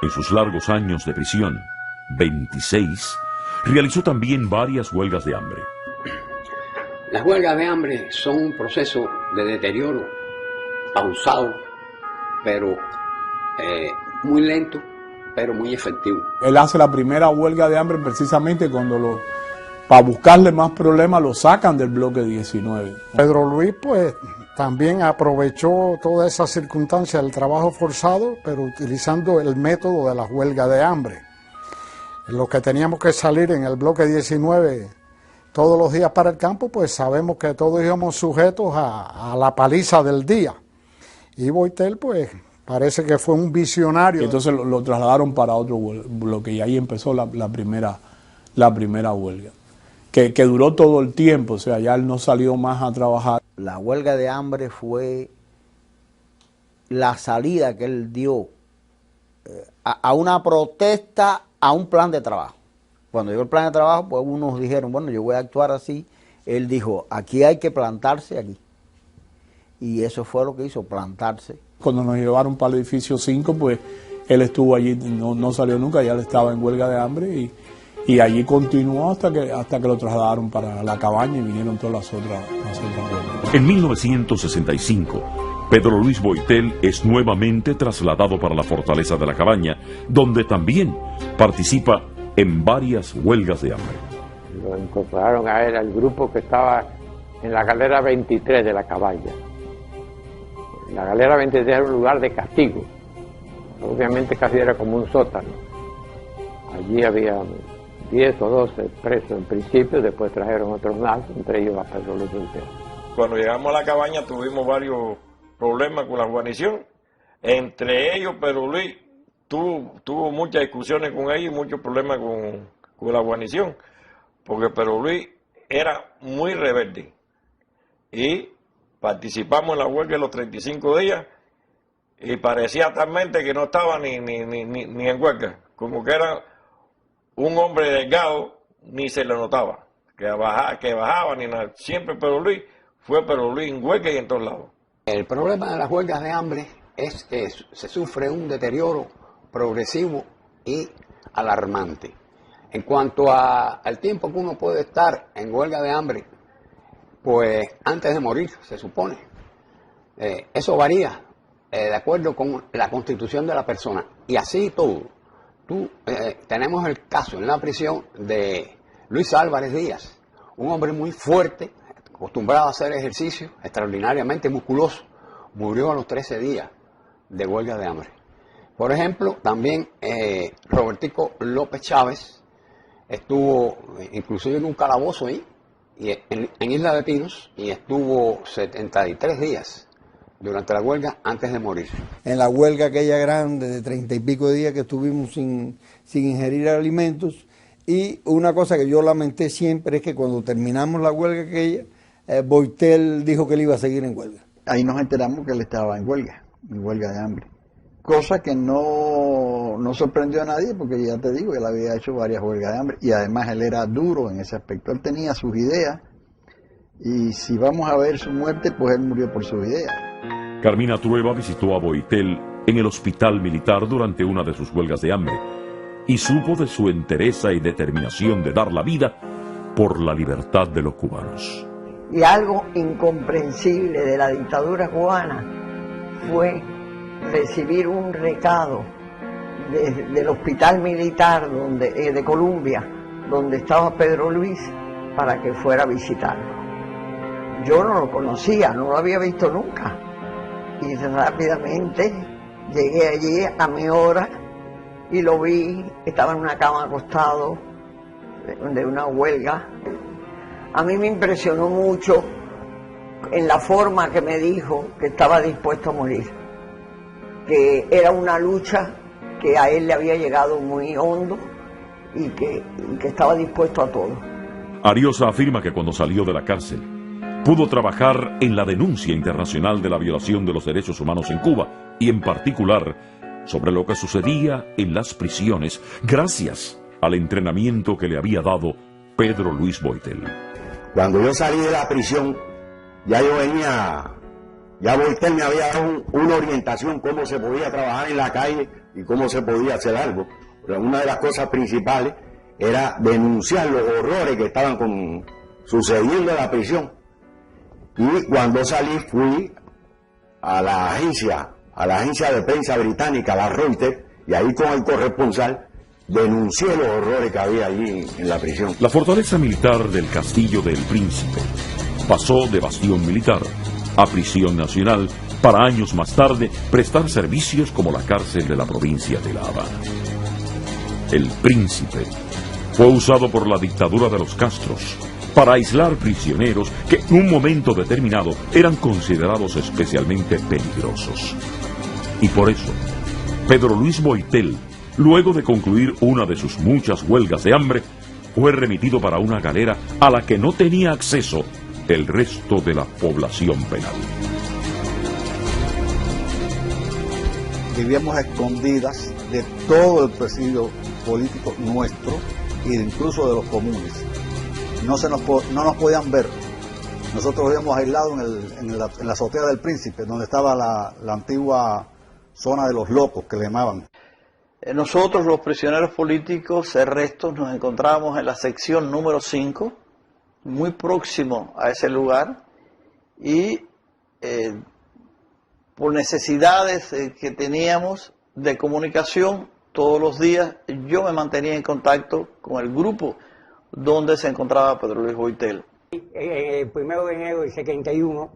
en sus largos años de prisión, 26, realizó también varias huelgas de hambre. Las huelgas de hambre son un proceso de deterioro pausado, pero muy lento, pero muy efectivo. Él hace la primera huelga de hambre precisamente cuando para buscarle más problemas lo sacan del bloque 19. Pedro Luis pues también aprovechó toda esa circunstancia del trabajo forzado, pero utilizando el método de la huelga de hambre. Los que teníamos que salir en el bloque 19 todos los días para el campo, pues sabemos que todos íbamos sujetos a la paliza del día. Y Boitel pues parece que fue un visionario. Y entonces lo trasladaron para otro bloque y ahí empezó la primera huelga, que duró todo el tiempo, o sea, ya él no salió más a trabajar. La huelga de hambre fue la salida que él dio a una protesta, a un plan de trabajo. Cuando llegó el plan de trabajo, pues unos dijeron, bueno, yo voy a actuar así. Él dijo, aquí hay que plantarse aquí. Y eso fue lo que hizo, plantarse. Cuando nos llevaron para el edificio 5, pues él estuvo allí, no salió nunca, ya él estaba en huelga de hambre y allí continuó hasta que lo trasladaron para la cabaña y vinieron todas las otras huelgas. En 1965, Pedro Luis Boitel es nuevamente trasladado para la fortaleza de la Cabaña, donde también participa en varias huelgas de hambre. Lo incorporaron a él al grupo que estaba en la galera 23 de la Cabaña. La galera 23 era un lugar de castigo. Obviamente casi era como un sótano. Allí había 10 o 12 presos en principio, después trajeron otros más, entre ellos a Pedro Luis Boitel. Cuando llegamos a la Cabaña tuvimos varios problemas con la guarnición. Entre ellos, Pedro Luis tuvo muchas discusiones con ellos y muchos problemas con la guarnición, porque Pedro Luis era muy rebelde. Y participamos en la huelga de los 35 días y parecía talmente que no estaba ni en huelga, como que era un hombre delgado, ni se le notaba que bajaba ni nada. Siempre Pedro Luis fue Pedro Luis en huelga y en todos lados. El problema de las huelgas de hambre es que se sufre un deterioro progresivo y alarmante. En cuanto al tiempo que uno puede estar en huelga de hambre, pues antes de morir, se supone. Eso varía de acuerdo con la constitución de la persona. Y así todo. Tenemos el caso en la prisión de Luis Álvarez Díaz, un hombre muy fuerte, acostumbrado a hacer ejercicio, extraordinariamente musculoso, murió a los 13 días de huelga de hambre. Por ejemplo, también Robertico López Chávez estuvo inclusive en un calabozo ahí, en Isla de Pinos, y estuvo 73 días durante la huelga antes de morir. En la huelga aquella grande de 30 y pico de días que estuvimos sin ingerir alimentos, y una cosa que yo lamenté siempre es que cuando terminamos la huelga aquella, Boitel dijo que él iba a seguir en huelga. Ahí nos enteramos que él estaba en huelga de hambre. Cosa que no sorprendió a nadie, porque ya te digo, él había hecho varias huelgas de hambre y además él era duro en ese aspecto. Él tenía sus ideas y si vamos a ver su muerte, pues él murió por sus ideas. Carmina Trueba visitó a Boitel en el hospital militar durante una de sus huelgas de hambre y supo de su entereza y determinación de dar la vida por la libertad de los cubanos. Y algo incomprensible de la dictadura cubana fue recibir un recado del hospital militar de Colombia, donde estaba Pedro Luis, para que fuera a visitarlo. Yo no lo conocía, no lo había visto nunca. Y rápidamente llegué allí a mi hora y lo vi, estaba en una cama acostado de una huelga. A mí me impresionó mucho en la forma que me dijo que estaba dispuesto a morir, que era una lucha que a él le había llegado muy hondo y que estaba dispuesto a todo. Ariosa afirma que cuando salió de la cárcel pudo trabajar en la denuncia internacional de la violación de los derechos humanos en Cuba y en particular sobre lo que sucedía en las prisiones gracias al entrenamiento que le había dado Pedro Luis Boitel. Cuando yo salí de la prisión, ya Boitel me había dado una orientación cómo se podía trabajar en la calle y cómo se podía hacer algo. Pero una de las cosas principales era denunciar los horrores que estaban sucediendo en la prisión. Y cuando salí fui a la agencia de prensa británica, la Reuters, y ahí con el corresponsal denuncié los horrores que había allí en la prisión. La fortaleza militar del Castillo del Príncipe pasó de bastión militar a prisión nacional para años más tarde prestar servicios como la cárcel de la provincia de La Habana. El Príncipe fue usado por la dictadura de los Castros para aislar prisioneros que en un momento determinado eran considerados especialmente peligrosos. Y por eso, Pedro Luis Boitel, luego de concluir una de sus muchas huelgas de hambre, fue remitido para una galera a la que no tenía acceso el resto de la población penal. Vivíamos escondidas de todo el presidio político nuestro e incluso de los comunes. No nos podían ver. Nosotros vivíamos aislados en la azotea del Príncipe, donde estaba la antigua zona de los locos, que le llamaban. Nosotros, los prisioneros políticos arrestos, nos encontrábamos en la sección número 5, muy próximo a ese lugar, y por necesidades que teníamos de comunicación, todos los días yo me mantenía en contacto con el grupo donde se encontraba Pedro Luis Boitel. El 1 de enero del 71,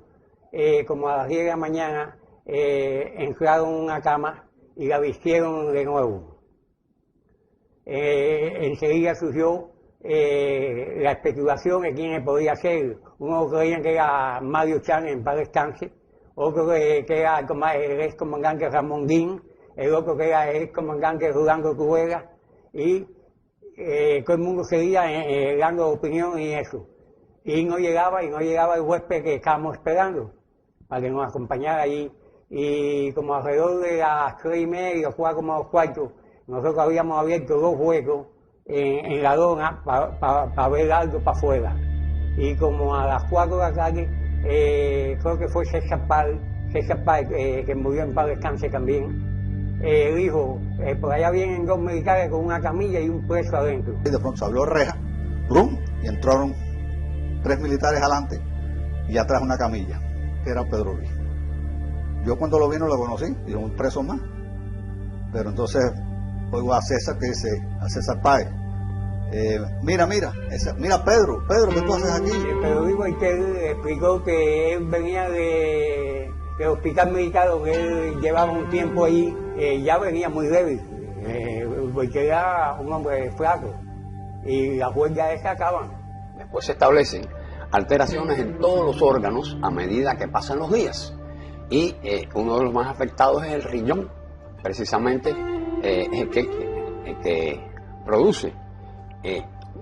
como a las 10 de la mañana, entraron en una cama y la vistieron de nuevo. Enseguida surgió la especulación de quién podía ser. Uno creía que era Mario Chan, en paz descanse, otro que era el ex comandante Ramón Guín, el otro que era el ex comandante Rolando Cubera, y todo el mundo seguía dando opinión y eso. Y no llegaba el huésped que estábamos esperando para que nos acompañara allí. Y como alrededor de las 3:30, fue como a los cuartos, nosotros habíamos abierto 2 huecos en la lona para ver algo para afuera. Y como a las 4 de la tarde, creo que fue César Pal, que murió en paz descanse también, dijo, por allá vienen 2 militares con una camilla y un preso adentro. Y de pronto se abrió reja, ¡brum!, y entraron 3 militares adelante y atrás una camilla, que era Pedro Luis. Yo cuando lo vi no lo conocí, y un preso más. Pero entonces oigo a César que dice, a César Páez, mira Pedro, ¿qué tú haces aquí? Pedro Luis Boitel explicó que él venía del hospital militar donde él llevaba un tiempo allí, ya venía muy débil. Boitel era un hombre flaco y las huelgas se acaban. Después se establecen alteraciones en todos los órganos a medida que pasan los días. Y uno de los más afectados es el riñón, precisamente es el que produce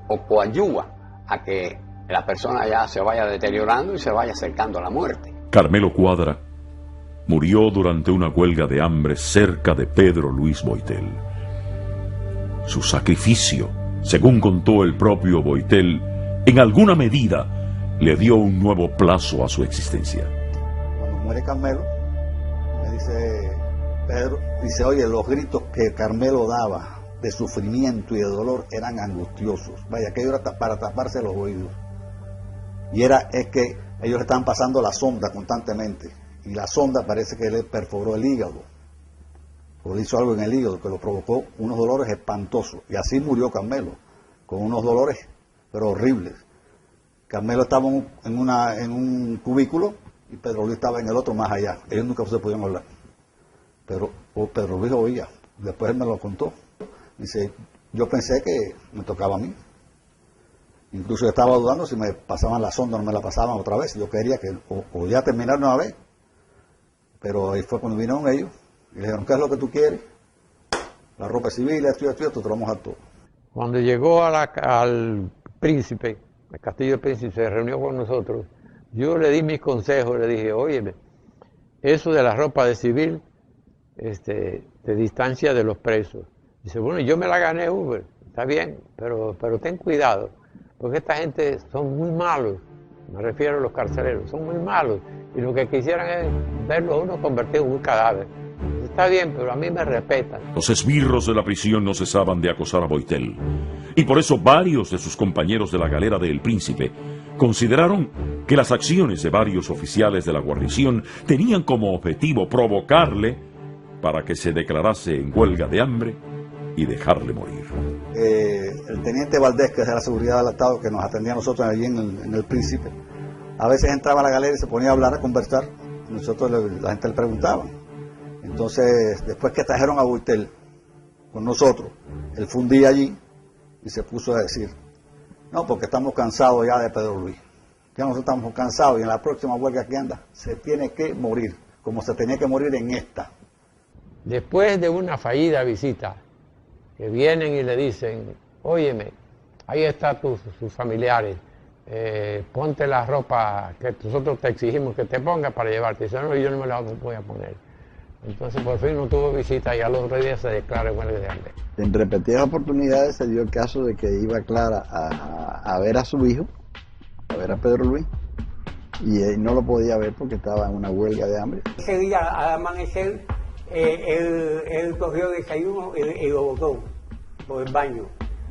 o coadyuva a que la persona ya se vaya deteriorando y se vaya acercando a la muerte. Carmelo Cuadra murió durante una huelga de hambre cerca de Pedro Luis Boitel. Su sacrificio, según contó el propio Boitel, en alguna medida le dio un nuevo plazo a su existencia. Cuando muere Carmelo, me dice Pedro, dice, oye, los gritos que Carmelo daba de sufrimiento y de dolor eran angustiosos. Vaya, aquello era para taparse los oídos. Y es que ellos estaban pasando la sonda constantemente. Y la sonda parece que le perforó el hígado. O le hizo algo en el hígado que lo provocó unos dolores espantosos. Y así murió Carmelo, con unos dolores, pero horribles. Carmelo estaba en un cubículo y Pedro Luis estaba en el otro más allá. Ellos nunca se podían hablar. Pero Pedro Luis oía. Después él me lo contó. Dice, yo pensé que me tocaba a mí. Incluso yo estaba dudando si me pasaban la sonda o no me la pasaban otra vez. Yo quería que o ya terminar una vez. Pero ahí fue cuando vinieron ellos y le dijeron, ¿qué es lo que tú quieres? La ropa civil, esto, te lo vamos a dar todo. Cuando llegó al Príncipe, el Castillo del Príncipe, se reunió con nosotros, yo le di mis consejos, le dije, óyeme, eso de la ropa de civil, te distancia de los presos. Dice, bueno, yo me la gané Uber, está bien, pero ten cuidado, porque esta gente son muy malos, me refiero a los carceleros, son muy malos, y lo que quisieran es verlo a uno convertido en un cadáver. Está bien, pero a mí me respetan. Los esbirros de la prisión no cesaban de acosar a Boitel, y por eso varios de sus compañeros de la galera de El Príncipe consideraron que las acciones de varios oficiales de la guarnición tenían como objetivo provocarle para que se declarase en huelga de hambre y dejarle morir. El teniente Valdés, que es de la seguridad del Estado, que nos atendía a nosotros allí en el Príncipe, a veces entraba a la galera y se ponía a hablar, a conversar, y nosotros la gente le preguntaba. Entonces, después que trajeron a Boitel con nosotros, él fue un día allí y se puso a decir, no, porque estamos cansados ya de Pedro Luis, ya nosotros estamos cansados y en la próxima huelga que anda se tiene que morir, como se tenía que morir en esta. Después de una fallida visita, que vienen y le dicen, óyeme, ahí están tus familiares, ponte la ropa que nosotros te exigimos que te pongas para llevarte. Dice, no, yo no me la voy a poner. Entonces por fin no tuvo visita y al otro día se declara huelga de hambre. En repetidas oportunidades se dio el caso de que iba Clara a ver a su hijo, a ver a Pedro Luis, y él no lo podía ver porque estaba en una huelga de hambre. Ese día al amanecer él cogió desayuno y lo botó por el baño.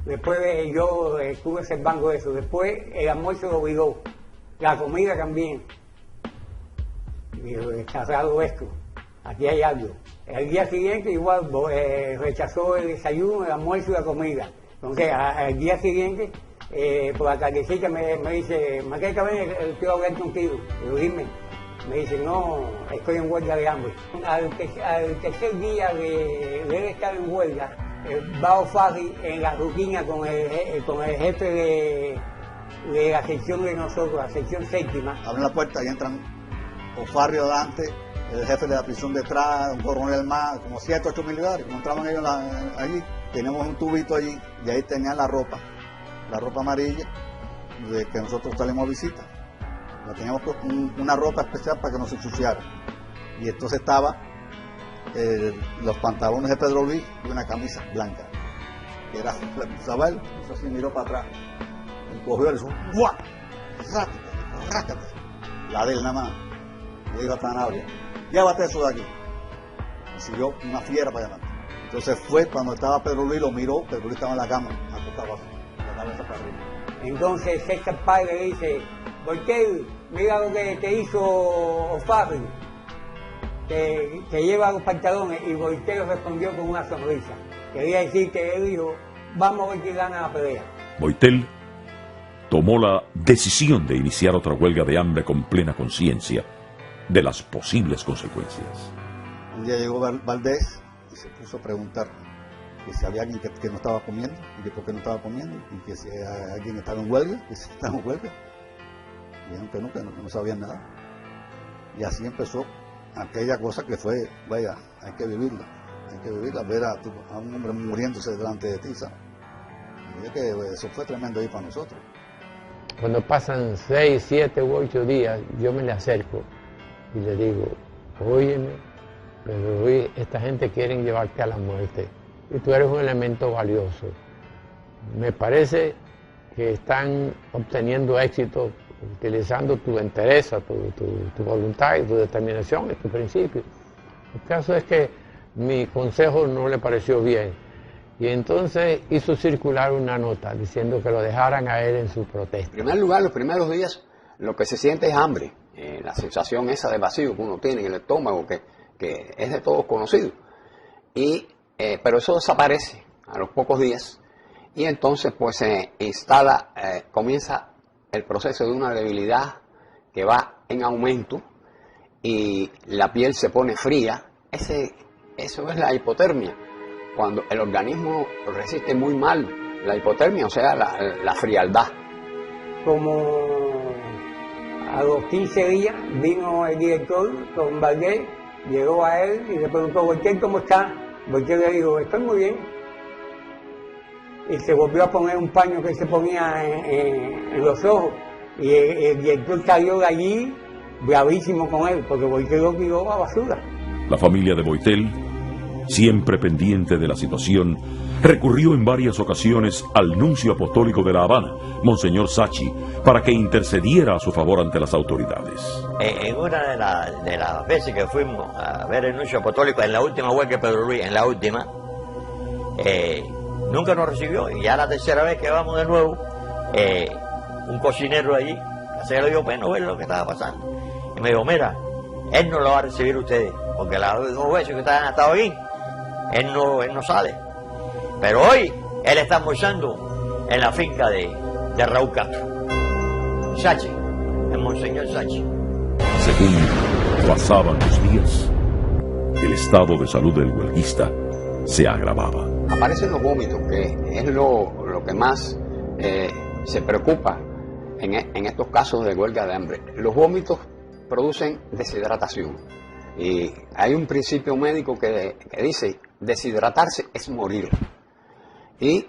Después yo estuve observando eso. Después el almuerzo lo viró, la comida también. Y está raro esto, aquí hay algo. El día siguiente igual rechazó el desayuno, el almuerzo y la comida. Entonces al día siguiente, por la tardecita me dice, Maqueta, ven, quiero hablar contigo. Yo dime. Me dice, no, estoy en huelga de hambre. Al tercer día de él estar en huelga, va O'Farrill en la rutina con el jefe de la sección de nosotros, la sección séptima. Abren la puerta y entran O'Farrill adelante, el jefe de la prisión detrás, un coronel más, como 7 o 8 militares. Como entraban ellos allí, teníamos un tubito allí y ahí tenían la ropa amarilla de que nosotros salimos a visita. Teníamos una ropa especial para que no se ensuciara. Y entonces estaba los pantalones de Pedro Luis y una camisa blanca. Que era Isabel, eso así miró para atrás. Y cogió el ¡buah! ¡Rácate! La de él nada más. Le dijo a Sanabria, llévate eso de aquí. Y siguió una fiera para allá. Entonces fue cuando estaba Pedro Luis, lo miró, Pedro Luis estaba en la cama, acostado así, la cabeza para arriba. Entonces César Padre le dice, ¿por qué? Mira lo que te hizo O'Farrill, que lleva los pantalones, y Boitero respondió con una sonrisa. Quería decir que él dijo, vamos a ver quién gana la pelea. Boitel tomó la decisión de iniciar otra huelga de hambre con plena conciencia de las posibles consecuencias. Un día llegó Valdés y se puso a preguntar que si había alguien que no estaba comiendo, y que por qué no estaba comiendo, y que si alguien estaba en huelga, que si estaba en huelga. Dijeron que no sabían nada. Y así empezó aquella cosa que fue, vaya, hay que vivirla, ver a un hombre muriéndose delante de ti, ¿sabes? Y que eso fue tremendo ahí para nosotros. Cuando pasan 6, 7 u 8 días, yo me le acerco y le digo, óyeme, pero hoy esta gente quiere llevarte a la muerte y tú eres un elemento valioso. Me parece que están obteniendo éxito utilizando tu entereza, tu voluntad y tu determinación y tu principio. El caso es que mi consejo no le pareció bien y entonces hizo circular una nota diciendo que lo dejaran a él en su protesta. En primer lugar, los primeros días lo que se siente es hambre, la sensación esa de vacío que uno tiene en el estómago, que es de todos conocido. Pero eso desaparece a los pocos días y entonces pues se instala, comienza el proceso de una debilidad que va en aumento y la piel se pone fría. Eso es la hipotermia, cuando el organismo resiste muy mal la hipotermia, o sea, la frialdad. Como a los 15 días vino el director con Valdés, llegó a él y le preguntó, Boitel, ¿cómo está? Boitel le dijo, estoy muy bien. Y se volvió a poner un paño que se ponía en los ojos. Y el director salió de allí bravísimo con él, porque Boitel lo tiró a basura. La familia de Boitel, siempre pendiente de la situación, recurrió en varias ocasiones al nuncio apostólico de La Habana, Monseñor Sachi, para que intercediera a su favor ante las autoridades. En una de las veces que fuimos a ver el nuncio apostólico, en la última huelga de Pedro Luis, en la última, nunca nos recibió, y ya la tercera vez que vamos de nuevo, un cocinero allí, se le dio pena ver lo que estaba pasando. Y me dijo, mira, él no lo va a recibir ustedes, porque las 2 veces que ustedes han estado aquí, él no sale. Pero hoy, él está almorzando en la finca de Raúl Castro. Sachi, el Monseñor Sachi. Según pasaban los días, el estado de salud del huelguista se agravaba. Aparecen los vómitos, que es lo que más se preocupa en estos casos de huelga de hambre. Los vómitos producen deshidratación. Y hay un principio médico que dice, deshidratarse es morir. Y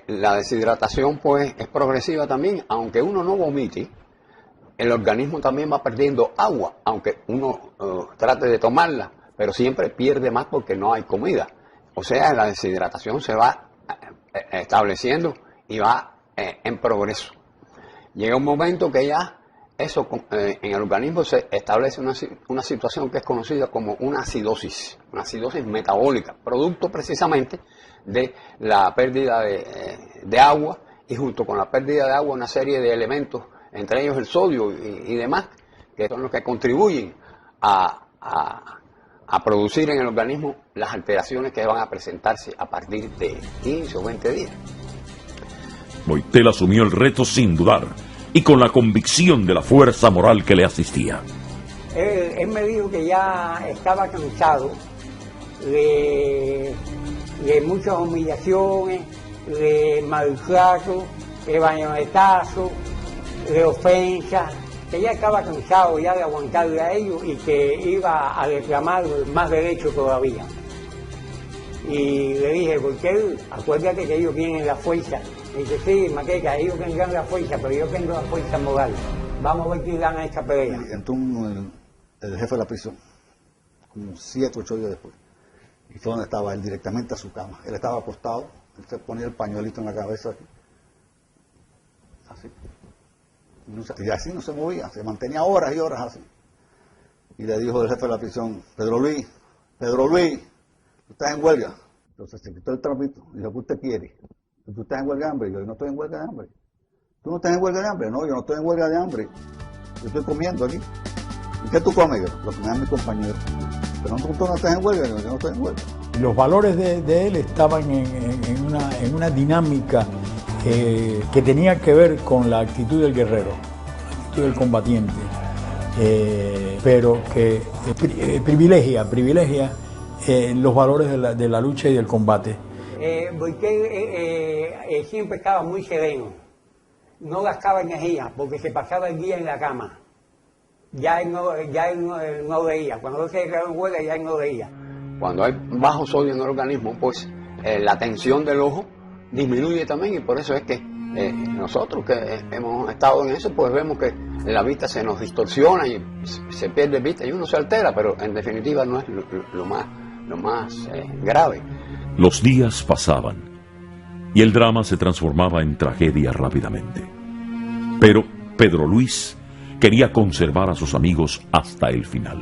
la deshidratación pues es progresiva también, aunque uno no vomite, el organismo también va perdiendo agua, aunque uno trate de tomarla, pero siempre pierde más porque no hay comida. O sea, la deshidratación se va estableciendo y va en progreso. Llega un momento que ya eso en el organismo se establece una situación que es conocida como una acidosis metabólica, producto precisamente de la pérdida de agua, y junto con la pérdida de agua una serie de elementos, entre ellos el sodio y demás, que son los que contribuyen a producir en el organismo las alteraciones que van a presentarse a partir de 15 o 20 días. Boitel asumió el reto sin dudar y con la convicción de la fuerza moral que le asistía. Él me dijo que ya estaba cansado de muchas humillaciones, de maltrato, de bañonetazos, de ofensas, que ya estaba cansado ya de aguantarle a ellos y que iba a reclamar más derechos todavía. Y le dije, Boitel, acuérdate que ellos tienen la fuerza. Y dice, sí, Maqueca, ellos tendrán la fuerza, pero yo tengo la fuerza moral. Vamos a ver quién gana esta pelea. Entró el jefe de la prisión, como 7 o 8 días después. Y fue donde estaba él, directamente a su cama. Él estaba acostado, él se ponía el pañuelito en la cabeza aquí. Así. Y así no se movía, se mantenía horas y horas así. Y le dijo el jefe de la prisión, Pedro Luis, tú estás en huelga. Entonces se quitó el trapito y dijo, ¿qué usted quiere? ¿Tú estás en huelga de hambre? Yo no estoy en huelga de hambre. ¿Tú no estás en huelga de hambre? No, yo no estoy en huelga de hambre. Yo estoy comiendo aquí. ¿Y qué tú comes? Lo que me dan mis compañeros. Pero tú no estás en huelga, yo no estoy en huelga. Los valores de él estaban en una dinámica que tenía que ver con la actitud del guerrero, la actitud del combatiente, pero que privilegia los valores de la lucha y del combate. Boitel siempre estaba muy sereno, no gastaba energía porque se pasaba el día en la cama. Ya él no veía, cuando él se quedó en huelga ya él no veía. Cuando hay bajo sodio en el organismo, pues la tensión del ojo disminuye también, y por eso es que nosotros que hemos estado en eso, pues vemos que la vista se nos distorsiona y se pierde vista y uno se altera, pero en definitiva no es lo más grave. Los días pasaban y el drama se transformaba en tragedia rápidamente. Pero Pedro Luis quería conservar a sus amigos hasta el final.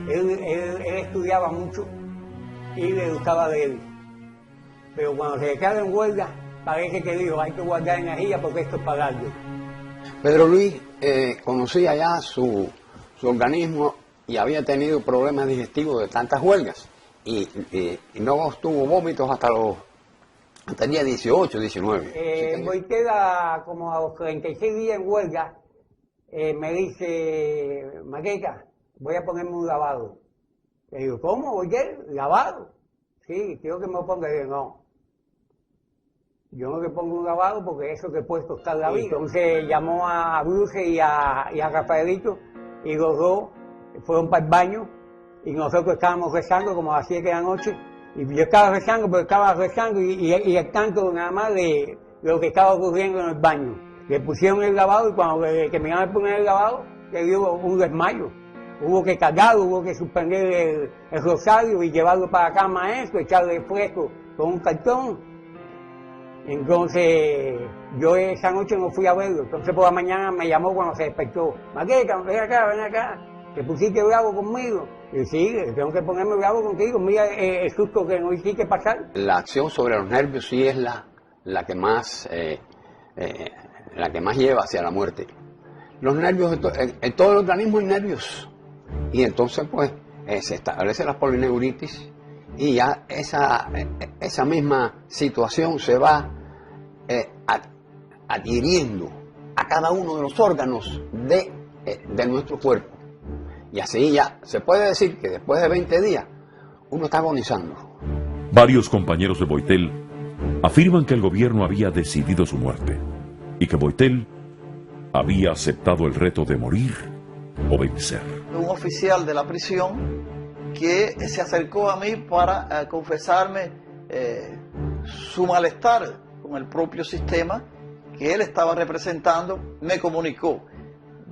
Él estudiaba mucho y le gustaba de él. Pero cuando se quedó en huelga, parece que dijo, hay que guardar energía porque esto es para algo. Pedro Luis conocía ya su organismo y había tenido problemas digestivos de tantas huelgas. Y no tuvo vómitos hasta el día 18, 19. Boitel como a los 36 días en huelga, me dice, Maqueca, voy a ponerme un lavado. Le digo, ¿cómo, Boitel? ¿Lavado? Sí, quiero que me ponga. Le digo, no. Yo no le pongo un lavado porque eso que he puesto está en la vida. Entonces llamó a Bruce y a Rafaelito y los dos fueron para el baño y nosotros estábamos rezando como a las 7 de la noche. Y yo estaba rezando, pero estaba rezando y al tanto nada más de lo que estaba ocurriendo en el baño. Le pusieron el lavado y cuando que me iban a poner el lavado, le dio un desmayo. Hubo que cargarlo, hubo que suspender el rosario y llevarlo para acá al maestro, echarle fresco con un cartón. Entonces, yo esa noche no fui a verlo. Entonces por la mañana me llamó cuando se despertó. Maqueca, ven acá. ¿Te pusiste bravo conmigo? Y sí, tengo que ponerme bravo contigo. Mira el susto que nos hiciste pasar. La acción sobre los nervios sí es la que más lleva hacia la muerte. Los nervios, en todo el organismo hay nervios. Y entonces pues se establece la polineuritis y ya esa misma situación se va adhiriendo a cada uno de los órganos de nuestro cuerpo. Y así ya se puede decir que después de 20 días uno está agonizando. Varios compañeros de Boitel afirman que el gobierno había decidido su muerte y que Boitel había aceptado el reto de morir o vencer. Un oficial de la prisión que se acercó a mí para confesarme su malestar con con el propio sistema que él estaba representando, me comunicó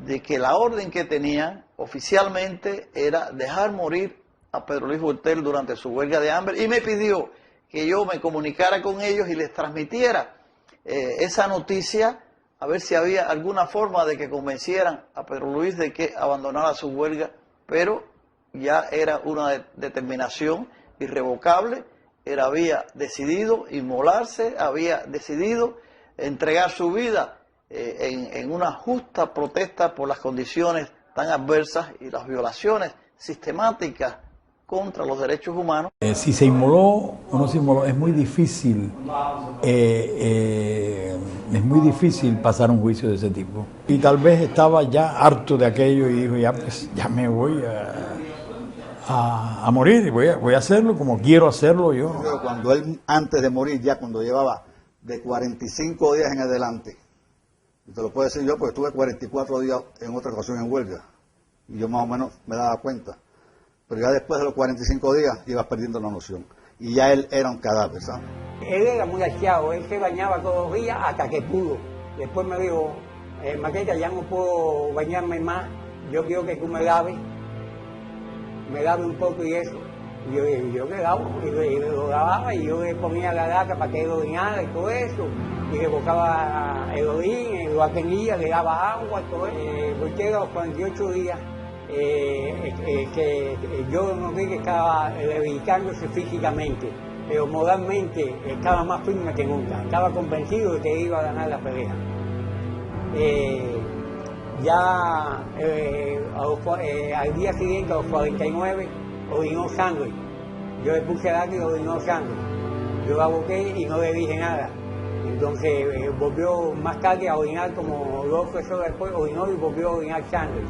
de que la orden que tenían oficialmente era dejar morir a Pedro Luis Boitel durante su huelga de hambre, y me pidió que yo me comunicara con ellos y les transmitiera esa noticia, a ver si había alguna forma de que convencieran a Pedro Luis de que abandonara su huelga, pero ya era una determinación irrevocable. Él había decidido inmolarse, había decidido entregar su vida en una justa protesta por las condiciones tan adversas y las violaciones sistemáticas contra los derechos humanos. Si se inmoló o no se inmoló, es muy difícil pasar un juicio de ese tipo. Y tal vez estaba ya harto de aquello y dijo, ya pues ya me voy a morir, voy a hacerlo como quiero hacerlo yo. Cuando él, antes de morir, ya cuando llevaba de 45 días en adelante, y te lo puedo decir yo porque estuve 44 días en otra ocasión en huelga, y yo más o menos me daba cuenta, pero ya después de los 45 días ibas perdiendo la noción, y ya él era un cadáver, ¿sabes? Él era muy aseado, él se bañaba todos los días hasta que pudo. Después me dijo, Maqueta, ya no puedo bañarme más, yo quiero que tú me laves un poco y eso. Y yo le lavo, y lo lavaba, y yo le ponía la lata para que él orinara y todo eso, y le botaba el orín, lo atendía, le daba agua, todo eso. Porque a los 48 días, que yo no vi que estaba dedicándose físicamente, pero moralmente estaba más firme que nunca, estaba convencido de que iba a ganar la pelea. Al día siguiente, a los 49, orinó sangre. Yo le puse la y orinó sangre. Yo la boqué y no le dije nada. Entonces volvió más tarde a orinar, como 2 horas después, orinó y volvió a orinar sangre.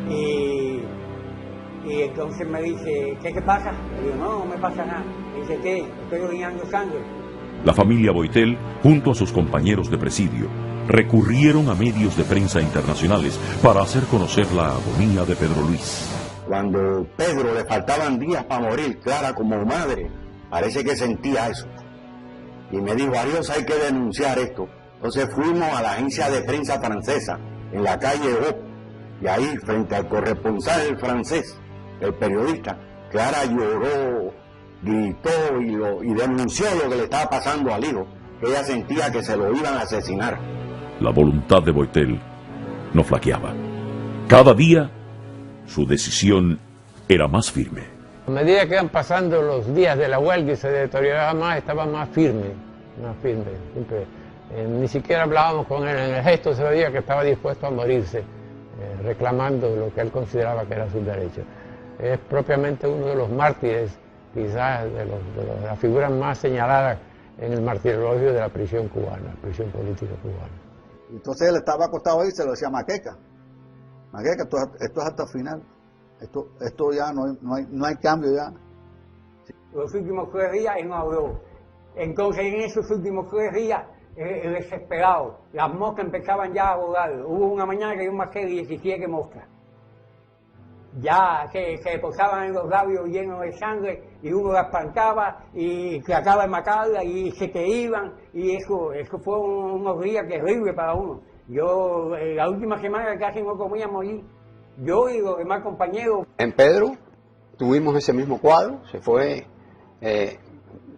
Y entonces me dice, ¿qué pasa? Le digo, no me pasa nada. Me dice, ¿qué? Estoy orinando sangre. La familia Boitel, junto a sus compañeros de presidio, recurrieron a medios de prensa internacionales para hacer conocer la agonía de Pedro Luis. Cuando Pedro le faltaban días para morir, Clara como madre, parece que sentía eso. Y me dijo, adiós, hay que denunciar esto. Entonces fuimos a la agencia de prensa francesa, en la calle Hope, y ahí, frente al corresponsal francés, el periodista, Clara lloró, gritó y denunció lo que le estaba pasando al hijo, que ella sentía que se lo iban a asesinar. La voluntad de Boitel no flaqueaba. Cada día, su decisión era más firme. A medida que iban pasando los días de la huelga y se deterioraba más, estaba más firme. Siempre, ni siquiera hablábamos con él, en el gesto se veía que estaba dispuesto a morirse, reclamando lo que él consideraba que era su derecho. Es propiamente uno de los mártires, quizás de las figuras más señaladas en el martirologio de la prisión cubana, la prisión política cubana. Entonces él estaba acostado ahí y se lo decía, Maqueca, esto es hasta el final, esto ya no hay cambio ya. Los últimos 3 días él no habló. Entonces en esos últimos 3 días, desesperado, las moscas empezaban ya a volar. Hubo una mañana que yo maté 17 moscas. Ya se posaban en los labios llenos de sangre y uno las espantaba y trataba de matarlas y se que iban, y eso fue unos días terribles para uno. Yo la última semana casi no comíamos allí, yo y los demás compañeros. En Pedro tuvimos ese mismo cuadro, se fue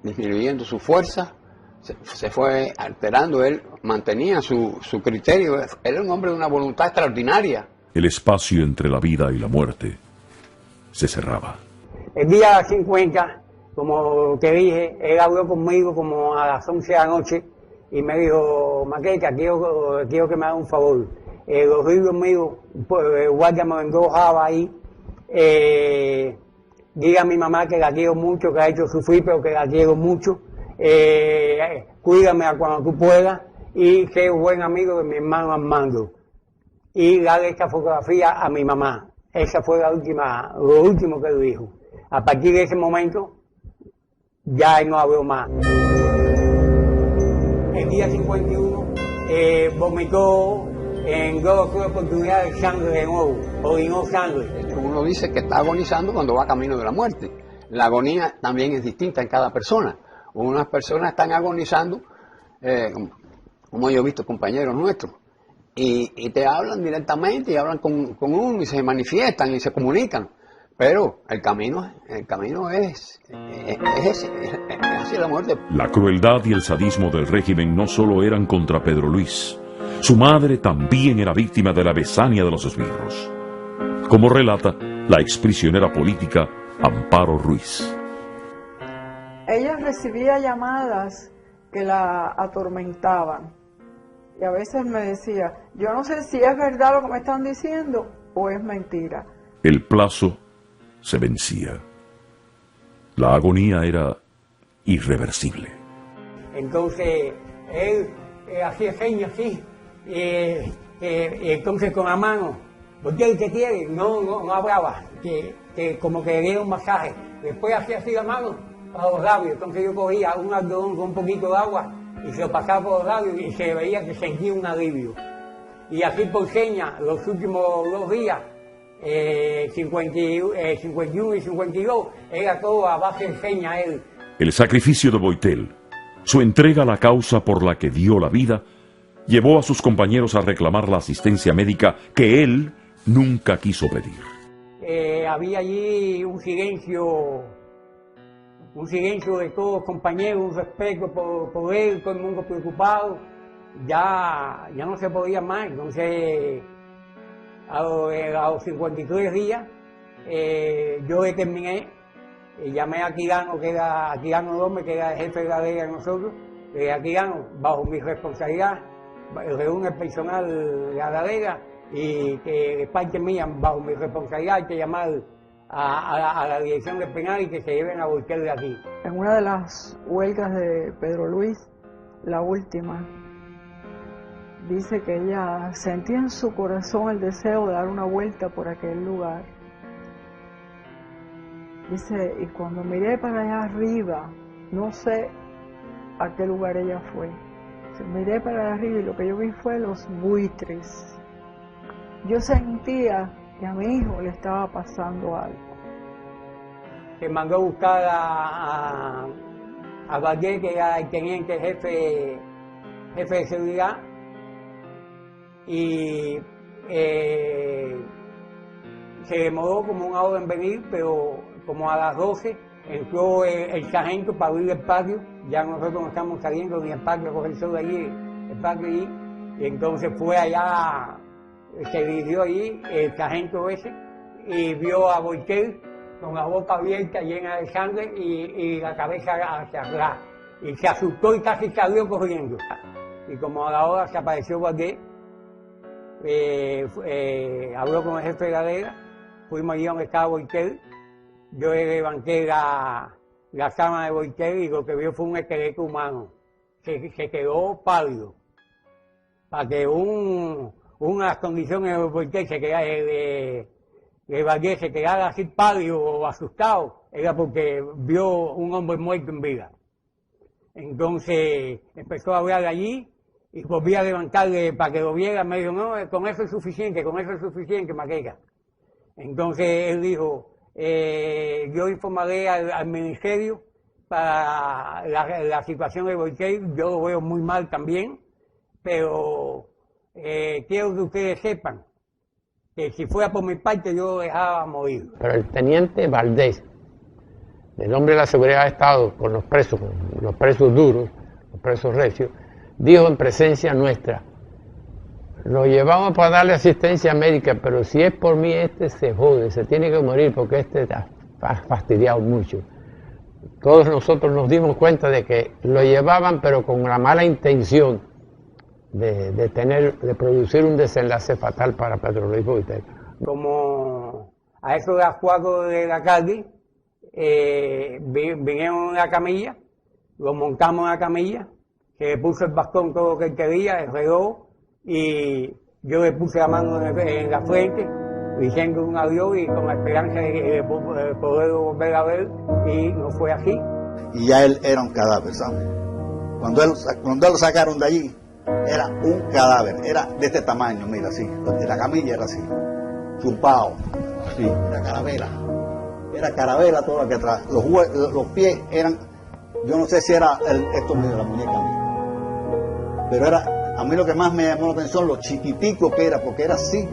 disminuyendo su fuerza, se fue alterando, él mantenía su criterio, era un hombre de una voluntad extraordinaria. El espacio entre la vida y la muerte se cerraba. El día 50, como te dije, él habló conmigo como a las 11 de la noche y me dijo, Maqueta, quiero que me haga un favor. Los libros míos, guarda me engrojaba ahí. Diga a mi mamá que la quiero mucho, que la ha hecho sufrir, pero que la quiero mucho. Cuídame a cuando tú puedas y sé un buen amigo de mi hermano Armando. Y darle esta fotografía a mi mamá. Esa fue lo último que le dijo. A partir de ese momento, ya él no habló más. El día 51, vomitó en 2 o 3 oportunidades sangre de nuevo, orinó sangre. Uno dice que está agonizando cuando va camino de la muerte. La agonía también es distinta en cada persona. Unas personas están agonizando como yo he visto compañeros nuestros, y te hablan directamente y hablan con uno y se manifiestan y se comunican. Pero el camino es hacia la muerte. La crueldad y el sadismo del régimen no solo eran contra Pedro Luis. Su madre también era víctima de la besania de los esbirros, como relata la exprisionera política Amparo Ruiz. Ella recibía llamadas que la atormentaban y a veces me decía, yo no sé si es verdad lo que me están diciendo o es mentira. El plazo se vencía. La agonía era irreversible. Entonces él hacía señas así, entonces con la mano, ¿por qué te quiere? No hablaba, que como que quería un masaje. Después hacía así la mano a los labios, entonces yo cogía un algodón con un poquito de agua y se lo pasaba por los labios y se veía que sentía un alivio. Y así por señas, los últimos 2 días, 51 y 52, era todo a base de señas él. El sacrificio de Boitel, su entrega a la causa por la que dio la vida, llevó a sus compañeros a reclamar la asistencia médica que él nunca quiso pedir. Había allí un silencio de todos los compañeros, un respeto por él, todo el mundo preocupado. Ya no se podía más, entonces a los 53 días yo determiné, llamé a Quirano, Quirano Gómez, que era el jefe de la DEA de nosotros, a Quirano, bajo mi responsabilidad, reúne el personal de la DEA y que de parte mía, bajo mi responsabilidad, hay que llamar a la dirección del penal y que se lleven a Boitel de aquí. En una de las huelgas de Pedro Luis, la última, dice que ella sentía en su corazón el deseo de dar una vuelta por aquel lugar. Dice, y cuando miré para allá arriba, no sé a qué lugar ella fue. Miré para allá arriba y lo que yo vi fue los buitres. Yo sentía que a mi hijo le estaba pasando algo. Se mandó a buscar a Valdés, que era el teniente jefe de seguridad, y se demoró como 1 hora en venir, pero como a las 12 entró el sargento para abrir el patio. Ya nosotros no estamos saliendo ni el patio a coger el sol de allí, el patio allí, y entonces fue allá, se dirigió allí el sargento ese y vio a Boitel con la boca abierta llena de sangre y la cabeza hacia atrás, y se asustó y casi salió corriendo. Y como a la hora se apareció Valdés, habló con el jefe de la DEA, fuimos allí donde estaba Boitel, yo le levanté la cama de Boitel y lo que vio fue un esqueleto humano, se quedó pálido, para que unas condiciones de Boitel se quedara, de Valdés se quedara así pálido o asustado, era porque vio un hombre muerto en vida. Entonces empezó a hablar allí y volví a levantarle para que lo viera. Me dijo, no, con eso es suficiente, Maqueca. Entonces él dijo, yo informaré al ministerio para la situación de Boitel, yo lo veo muy mal también, pero quiero que ustedes sepan que si fuera por mi parte yo lo dejaba morir. Pero el teniente Valdés, el hombre de la seguridad de Estado, con los presos duros, los presos recios, dijo en presencia nuestra, lo llevamos para darle asistencia médica, pero si es por mí se jode, se tiene que morir porque está fastidiado mucho. Todos nosotros nos dimos cuenta de que lo llevaban pero con la mala intención de producir un desenlace fatal para Pedro Luis Boitel. Como a eso de las 4 de la tarde, vinieron en una camilla, lo montamos en la camilla, se le puso el bastón todo lo que él quería, el reloj, y yo le puse la mano en la frente, diciendo un adiós y con la esperanza de poder volver a ver, y no fue así. Y ya él era un cadáver, ¿sabes? Cuando él lo sacaron de allí, era un cadáver, era de este tamaño, mira, así, la camilla era así, chumpado, así, era carabela todo lo que atrás, los pies eran, yo no sé si era esto de la muñeca mía, Pero a mí lo que más me llamó la atención, lo chiquitico que era, porque era así.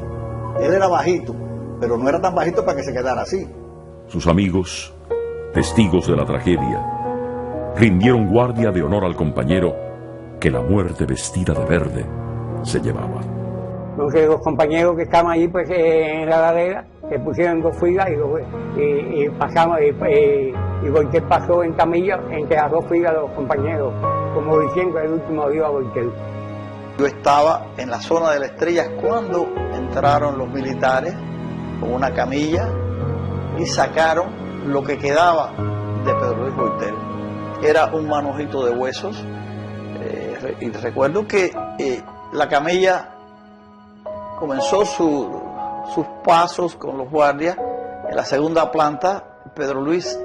Él era bajito, pero no era tan bajito para que se quedara así. Sus amigos, testigos de la tragedia, rindieron guardia de honor al compañero que la muerte vestida de verde se llevaba. Entonces los compañeros que estaban allí pues, en la ladera se pusieron 2 filas y pasamos, y Boitel pasó en camilla entre las 2 filas de los compañeros, como diciendo el último adiós a Boitel. Yo estaba en la zona de la Estrella cuando entraron los militares con una camilla y sacaron lo que quedaba de Pedro Luis Boitel. Era un manojito de huesos, y recuerdo que la camilla comenzó sus pasos con los guardias. En la segunda planta, Pedro Luis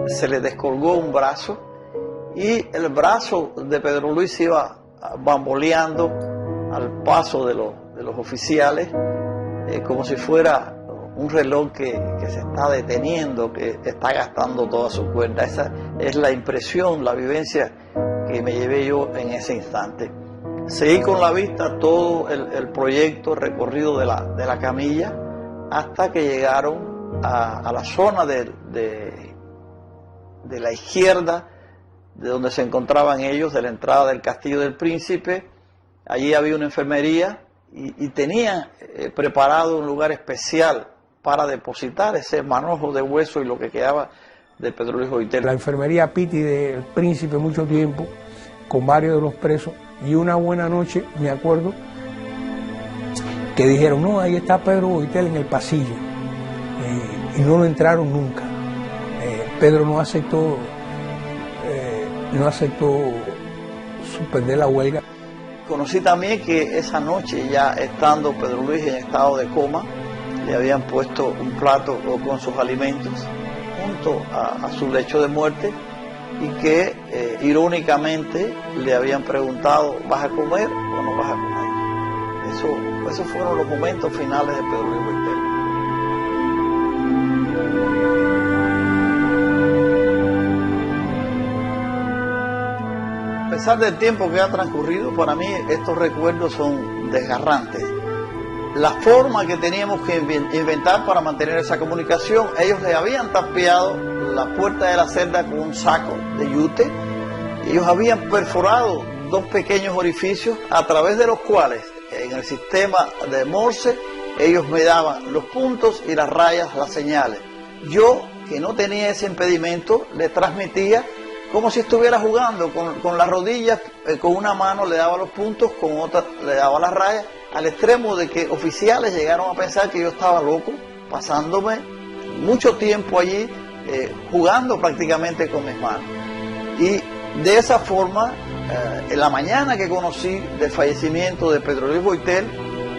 se le descolgó un brazo y el brazo de Pedro Luis iba bamboleando al paso de los oficiales, como si fuera un reloj que se está deteniendo, que está gastando toda su cuerda. Esa es la impresión, la vivencia que me llevé yo en ese instante. Seguí con la vista todo el proyecto, recorrido de la camilla, hasta que llegaron a la zona de la izquierda, de donde se encontraban ellos, de la entrada del Castillo del Príncipe. Allí había una enfermería y tenían preparado un lugar especial para depositar ese manojo de hueso y lo que quedaba de Pedro Luis Boitel. La enfermería Piti del Príncipe mucho tiempo, con varios de los presos, y una buena noche, me acuerdo, que dijeron, no, ahí está Pedro Boitel en el pasillo, y no lo entraron nunca. Pedro no aceptó suspender la huelga. Conocí también que esa noche, ya estando Pedro Luis en estado de coma, le habían puesto un plato con sus alimentos junto a su lecho de muerte, y que irónicamente le habían preguntado, ¿vas a comer o no vas a comer? Esos fueron los momentos finales de Pedro Luis Boitel. A pesar del tiempo que ha transcurrido, para mí estos recuerdos son desgarrantes. La forma que teníamos que inventar para mantener esa comunicación, ellos le habían tapiado la puerta de la celda con un saco de yute. Ellos habían perforado 2 pequeños orificios a través de los cuales, en el sistema de Morse, ellos me daban los puntos y las rayas, las señales. Yo, que no tenía ese impedimento, le transmitía como si estuviera jugando con las rodillas, con una mano le daba los puntos, con otra le daba las rayas, al extremo de que oficiales llegaron a pensar que yo estaba loco, pasándome mucho tiempo allí, jugando prácticamente con mis manos. Y de esa forma, en la mañana que conocí del fallecimiento de Pedro Luis Boitel,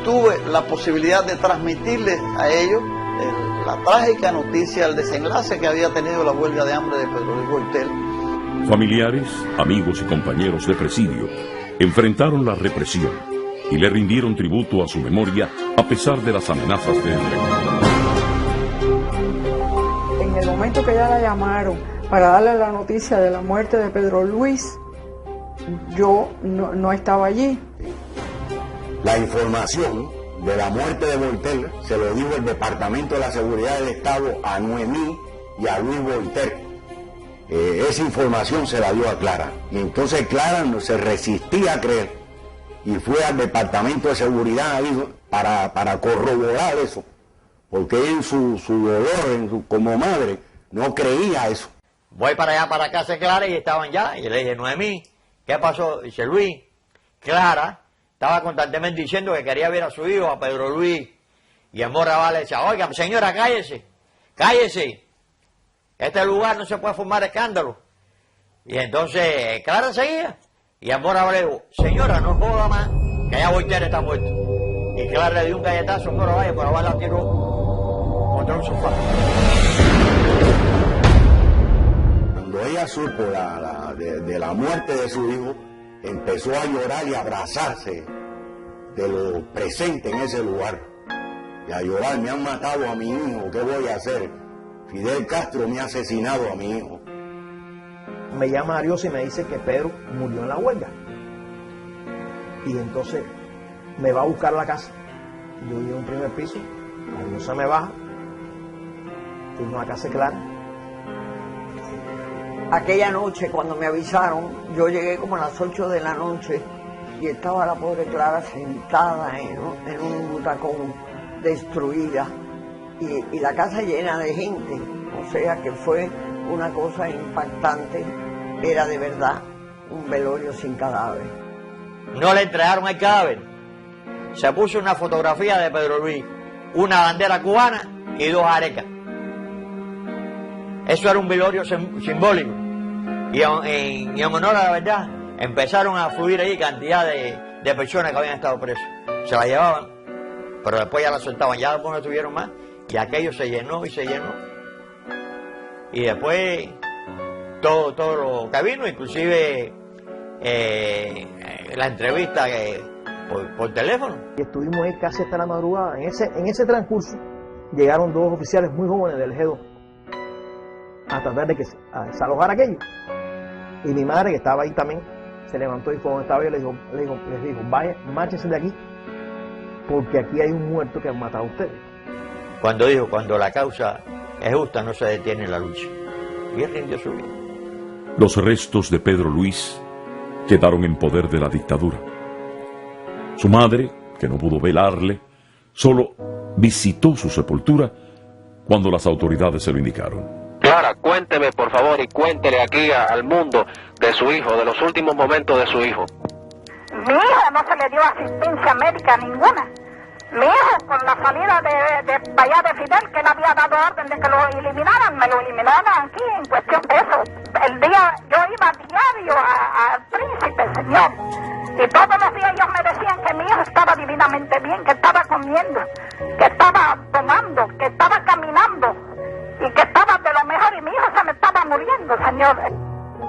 tuve la posibilidad de transmitirles a ellos la trágica noticia, el desenlace que había tenido la huelga de hambre de Pedro Luis Boitel. Familiares, amigos y compañeros de presidio enfrentaron la represión y le rindieron tributo a su memoria a pesar de las amenazas de entrega. En el momento que ya la llamaron para darle la noticia de la muerte de Pedro Luis, yo no estaba allí. La información de la muerte de Boitel se lo dio el Departamento de la Seguridad del Estado a Noemí y a Luis Boitel. Esa información se la dio a Clara, y entonces Clara no se resistía a creer y fue al Departamento de Seguridad ahí para corroborar eso, porque en su dolor, como madre, no creía eso. Voy para allá, para casa de Clara, y estaban ya, y le dije, Noemí, ¿qué pasó? Dice, Luis, Clara estaba constantemente diciendo que quería ver a su hijo, a Pedro Luis, y el Morraval le decía, oiga, señora, cállese, cállese. Este lugar no se puede formar escándalo. Y entonces Clara seguía. Y Amora le dijo, señora, no joda más, que ya Boitel está muerto. Y Clara le dio un galletazo a Amora Valle, pero la tiró contra un sofá. Cuando ella supo de la muerte de su hijo, empezó a llorar y a abrazarse de lo presente en ese lugar. Y a llorar, me han matado a mi hijo, ¿qué voy a hacer? Fidel Castro me ha asesinado a mi hijo. Me llama Ariosa y me dice que Pedro murió en la huelga. Y entonces me va a buscar a la casa. Yo vivo en un primer piso, la diosa me baja, fuimos a casa Clara. Aquella noche, cuando me avisaron, yo llegué como a las 8 de la noche y estaba la pobre Clara sentada en un butacón destruida y la casa llena de gente. O sea que fue una cosa impactante, era de verdad un velorio sin cadáver. No le entregaron el cadáver. Se puso una fotografía de Pedro Luis, una bandera cubana y 2 arecas. Eso era un velorio simbólico. Y en honor a la verdad, empezaron a fluir ahí cantidad de personas que habían estado presos. Se la llevaban, pero después ya la soltaban, ya después no tuvieron más. Y aquello se llenó y se llenó. Y después todo lo que vino, inclusive la entrevista por teléfono. Y estuvimos ahí casi hasta la madrugada. En ese transcurso llegaron 2 oficiales muy jóvenes del G2 a tratar de desalojar aquello. Y mi madre, que estaba ahí también, se levantó y fue donde estaba yo, les dijo, vaya, márchense de aquí, porque aquí hay un muerto que han matado a ustedes. Cuando la causa es justa, no se detiene la lucha. Y él rindió su vida. Los restos de Pedro Luis quedaron en poder de la dictadura. Su madre, que no pudo velarle, solo visitó su sepultura cuando las autoridades se lo indicaron. Clara, cuénteme por favor y cuéntele aquí al mundo de su hijo, de los últimos momentos de su hijo. Mi hija no se le dio asistencia médica ninguna. Mi hijo, con la salida de allá de Fidel, que él había dado orden de que lo eliminaran, me lo eliminaron aquí en cuestión de eso. El día, yo iba diario al Príncipe, señor, y todos los días ellos me decían que mi hijo estaba divinamente bien, que estaba comiendo, que estaba tomando, que estaba caminando, y que estaba de lo mejor, y mi hijo se me estaba muriendo, señor.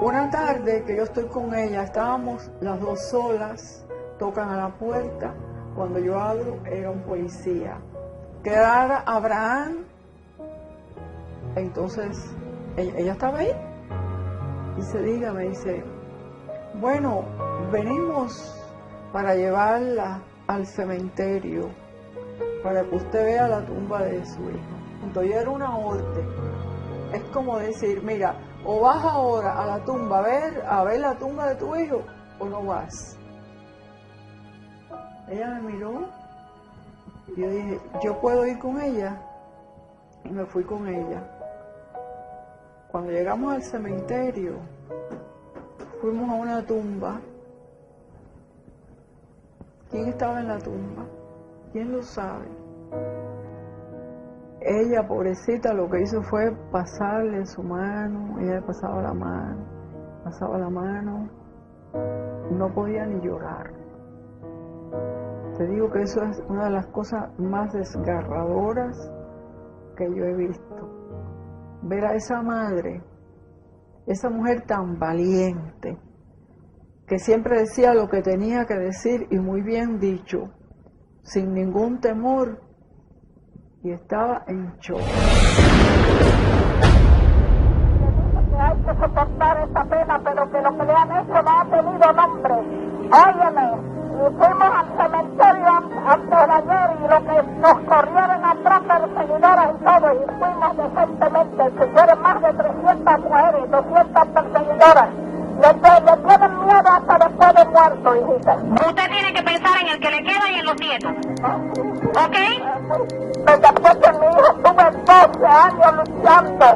Una tarde que yo estoy con ella, estábamos las 2 solas, tocan a la puerta. Cuando yo abro, era un policía. Que era Abraham. Entonces, ella estaba ahí. Dice, dígame, dice, bueno, venimos para llevarla al cementerio, para que usted vea la tumba de su hijo. Entonces, era una orden. Es como decir, mira, o vas ahora a la tumba a ver la tumba de tu hijo, o no vas. Ella me miró y yo dije, ¿yo puedo ir con ella? Y me fui con ella. Cuando llegamos al cementerio, fuimos a una tumba. ¿Quién estaba en la tumba? ¿Quién lo sabe? Ella, pobrecita, lo que hizo fue pasarle su mano. Ella le pasaba la mano, no podía ni llorar. Te digo que eso es una de las cosas más desgarradoras que yo he visto. Ver a esa madre, esa mujer tan valiente, que siempre decía lo que tenía que decir y muy bien dicho, sin ningún temor, y estaba en shock. Hay que soportar esta pena, pero que lo que le han hecho no ha tenido nombre. Óyeme. Y fuimos al cementerio antes de ayer y lo que nos corrieron atrás perseguidoras y todo, y fuimos decentemente, que fueron más de 300 mujeres, 200 perseguidoras. Le tienen miedo hasta después de muerto, hijita. Usted tiene que pensar en el que le queda y en los nietos. ¿Ok? Después que mi hijo estuve 12 años luchando,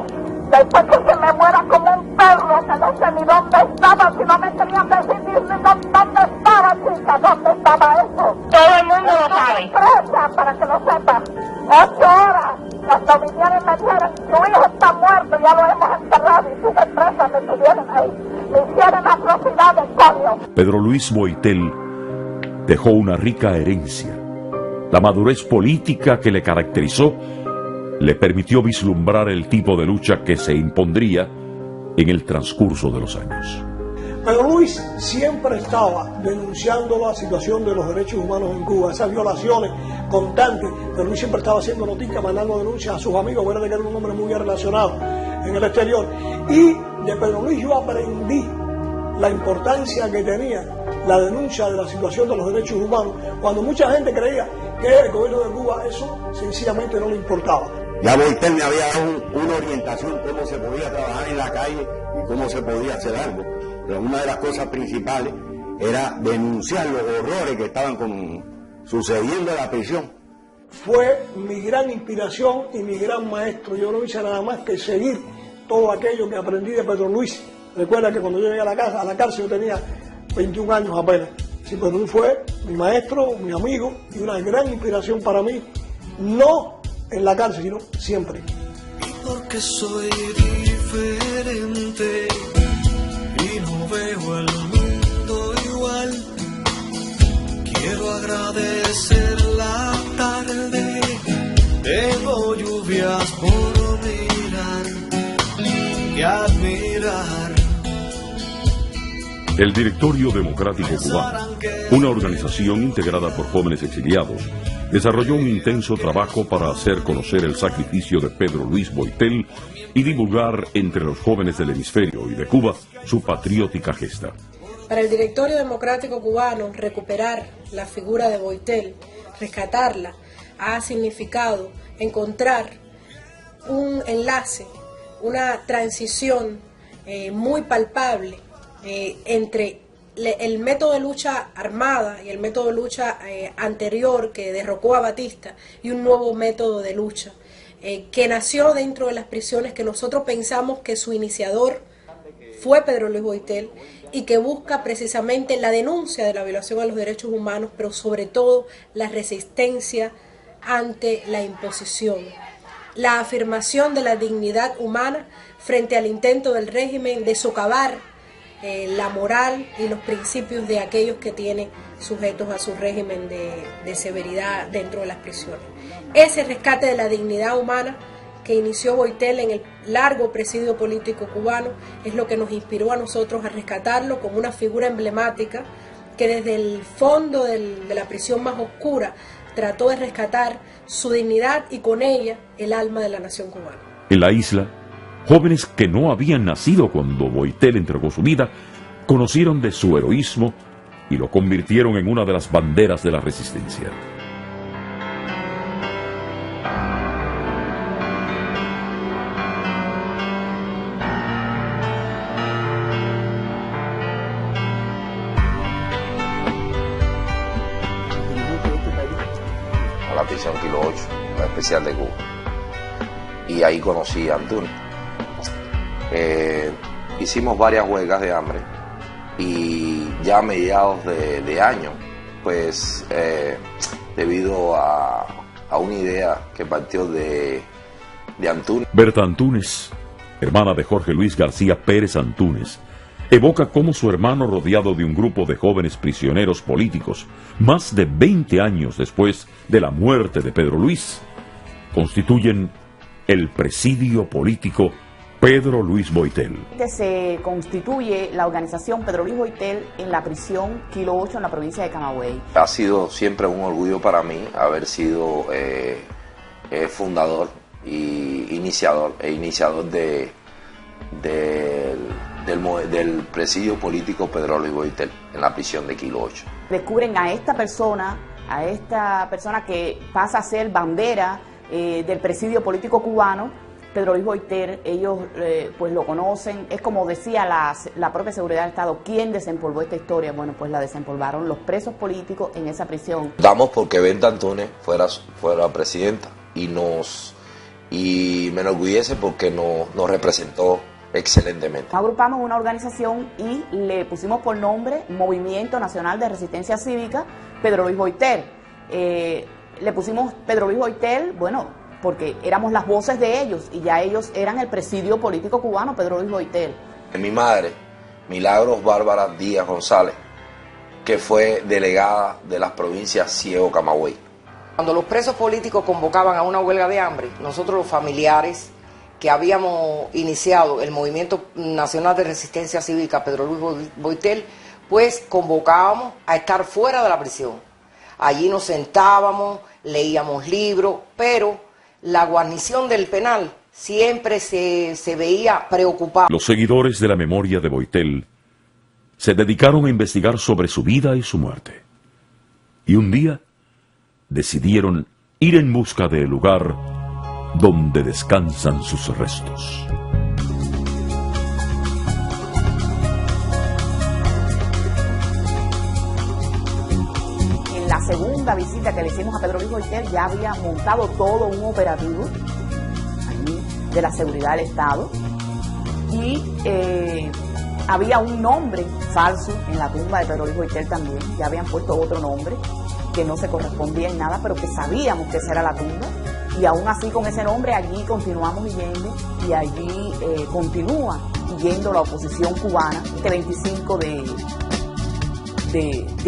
después que se me muera como un perro, que no sé ni dónde estaba, si no me querían decidir ni dónde estaba, chica, dónde estaba eso. Todo el mundo lo sabe. Presa, para que lo sepan. 8 horas, cuando vinieron y me dijeron, tu hijo está muerto, ya lo hemos enterrado, y tuve presa, me tuvieron ahí. Me hicieron atrocidades, coño. Pedro Luis Boitel dejó una rica herencia. La madurez política que le caracterizó le permitió vislumbrar el tipo de lucha que se impondría en el transcurso de los años. Pero Luis siempre estaba denunciando la situación de los derechos humanos en Cuba, esas violaciones constantes. Pero Luis siempre estaba haciendo noticias, mandando denuncias a sus amigos, bueno, de que era un hombre muy bien relacionado en el exterior. Y de Pedro Luis yo aprendí la importancia que tenía la denuncia de la situación de los derechos humanos, cuando mucha gente creía que el gobierno de Cuba eso sencillamente no le importaba. Ya Boitel me había dado una orientación cómo se podía trabajar en la calle y cómo se podía hacer algo. Pero una de las cosas principales era denunciar los horrores que estaban sucediendo en la prisión. Fue mi gran inspiración y mi gran maestro. Yo no hice nada más que seguir todo aquello que aprendí de Pedro Luis. Recuerda que cuando yo llegué a la cárcel yo tenía 21 años apenas. Sí, Pedro Luis fue mi maestro, mi amigo y una gran inspiración para mí, no en la cárcel, sino siempre. Porque soy diferente y no veo el mundo igual. Quiero agradecer la tarde, tengo lluvias por mirar y admirar. El Directorio Democrático Cubano, una organización integrada por jóvenes exiliados, desarrolló un intenso trabajo para hacer conocer el sacrificio de Pedro Luis Boitel y divulgar entre los jóvenes del hemisferio y de Cuba su patriótica gesta. Para el Directorio Democrático Cubano, recuperar la figura de Boitel, rescatarla, ha significado encontrar un enlace, una transición muy palpable entre el método de lucha armada y el método de lucha anterior que derrocó a Batista y un nuevo método de lucha que nació dentro de las prisiones, que nosotros pensamos que su iniciador fue Pedro Luis Boitel y que busca precisamente la denuncia de la violación a los derechos humanos, pero sobre todo la resistencia ante la imposición, la afirmación de la dignidad humana frente al intento del régimen de socavar la moral y los principios de aquellos que tienen sujetos a su régimen de severidad dentro de las prisiones. Ese rescate de la dignidad humana que inició Boitel en el largo presidio político cubano es lo que nos inspiró a nosotros a rescatarlo como una figura emblemática que desde el fondo de la prisión más oscura trató de rescatar su dignidad y con ella el alma de la nación cubana. En la isla, jóvenes que no habían nacido cuando Boitel entregó su vida, conocieron de su heroísmo y lo convirtieron en una de las banderas de la resistencia. A la prisión Kilo 8, la especial de Cuba. Y ahí conocí a Antunes. Hicimos varias huelgas de hambre y ya a mediados de año, pues debido a una idea que partió de Antunes. Berta Antunes, hermana de Jorge Luis García Pérez Antunes, evoca cómo su hermano, rodeado de un grupo de jóvenes prisioneros políticos, más de 20 años después de la muerte de Pedro Luis, constituyen el presidio político Pedro Luis Boitel. Se constituye la organización Pedro Luis Boitel en la prisión Kilo 8 en la provincia de Camagüey. Ha sido siempre un orgullo para mí haber sido fundador y iniciador del presidio político Pedro Luis Boitel en la prisión de Kilo 8. Descubren a esta persona que pasa a ser bandera del presidio político cubano, Pedro Luis Boitel. Ellos pues lo conocen, es como decía la propia seguridad del Estado, ¿quién desempolvó esta historia? Bueno, pues la desempolvaron los presos políticos en esa prisión. Damos porque Berta Antunes fuera presidenta y me enorgullece porque nos representó excelentemente. Nos agrupamos en una organización y le pusimos por nombre Movimiento Nacional de Resistencia Cívica Pedro Luis Boitel. Le pusimos Pedro Luis Boitel, bueno, porque éramos las voces de ellos y ya ellos eran el presidio político cubano Pedro Luis Boitel. Mi madre, Milagros Bárbara Díaz González, que fue delegada de las provincias Ciego Camagüey. Cuando los presos políticos convocaban a una huelga de hambre, nosotros los familiares que habíamos iniciado el Movimiento Nacional de Resistencia Cívica Pedro Luis Boitel, pues convocábamos a estar fuera de la prisión. Allí nos sentábamos, leíamos libros, pero la guarnición del penal siempre se veía preocupada. Los seguidores de la memoria de Boitel se dedicaron a investigar sobre su vida y su muerte. Y un día decidieron ir en busca del lugar donde descansan sus restos. En la segunda visita que le hicimos a Pedro Luis Boiter ya había montado todo un operativo allí de la seguridad del Estado y había un nombre falso en la tumba de Pedro Luis Boiter también. Ya habían puesto otro nombre que no se correspondía en nada, pero que sabíamos que esa era la tumba. Y aún así con ese nombre allí continuamos yendo y allí continúa yendo la oposición cubana. Este 25 de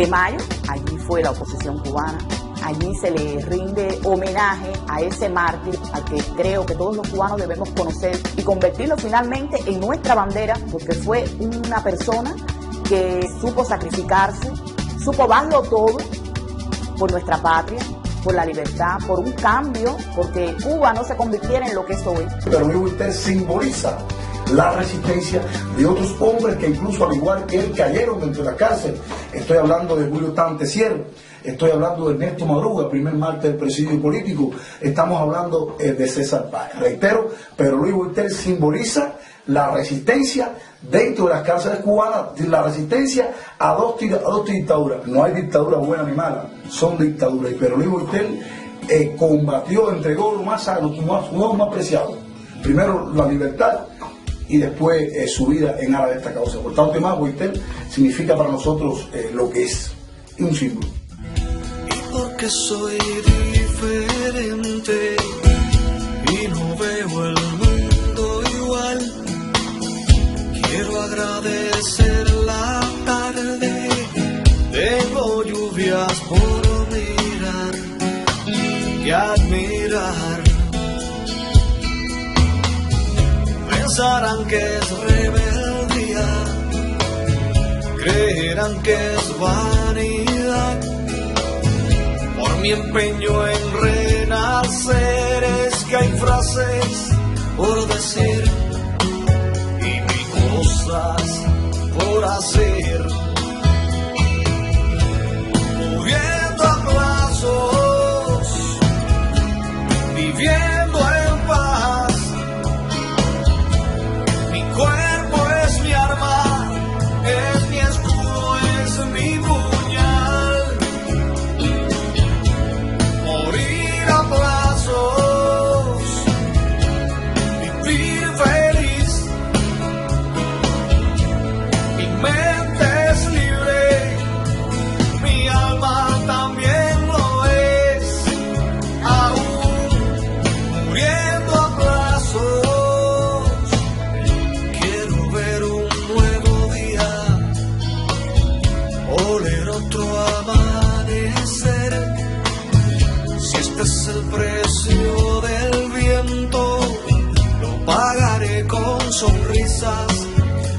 mayo, allí fue la oposición cubana. Allí se le rinde homenaje a ese mártir al que creo que todos los cubanos debemos conocer y convertirlo finalmente en nuestra bandera, porque fue una persona que supo sacrificarse, supo darlo todo por nuestra patria, por la libertad, por un cambio, porque Cuba no se convirtiera en lo que es hoy. Pero Luis Boiter simboliza la resistencia de otros hombres que incluso al igual que él cayeron dentro de la cárcel. Estoy hablando de Julio Tantesier, estoy hablando de Ernesto Madruga, primer mártir del presidio político, estamos hablando de César Páez. Reitero, pero Luis Boiter simboliza la resistencia dentro de las cárceles cubanas, la resistencia a dos dictaduras. No hay dictadura buena ni mala, son dictaduras. Pero Luis Boiter combatió, entregó lo más sagrado, lo más preciado. Primero la libertad y después su vida en aras de esta causa. Por tanto, más Boiter significa para nosotros lo que es un símbolo. Y porque soy diferente y no veo el mundo igual, quiero agradecer la tarde. Tengo lluvias por mirar y admirar. Pensarán que es rebeldía, creerán que es vanidad. Por mi empeño en renacer es que hay frases por decir y mil cosas por hacer. Muriendo a plazos, viviendo en paz. Mi cuerpo es mi arma, es mi escudo, es mi puñal. Morir a plazos, vivir feliz. Mi mente es libre, mi alma también lo es. Aún muriendo a plazos, quiero ver un nuevo día, oler otro amanecer. Si este es el precio del viento, lo pagaré con sonrisas,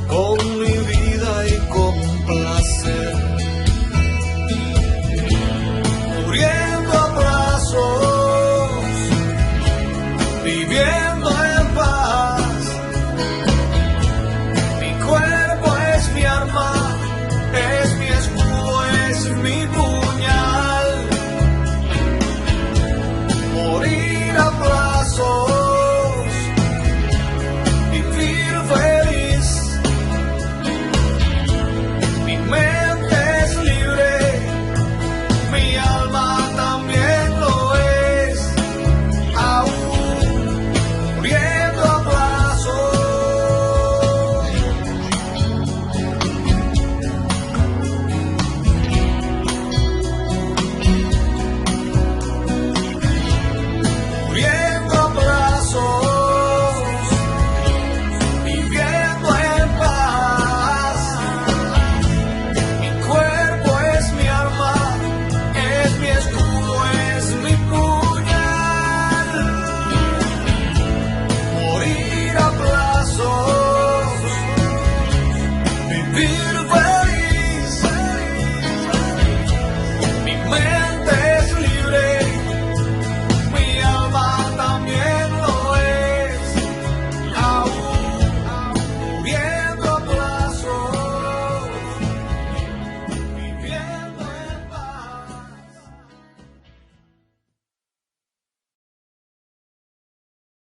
con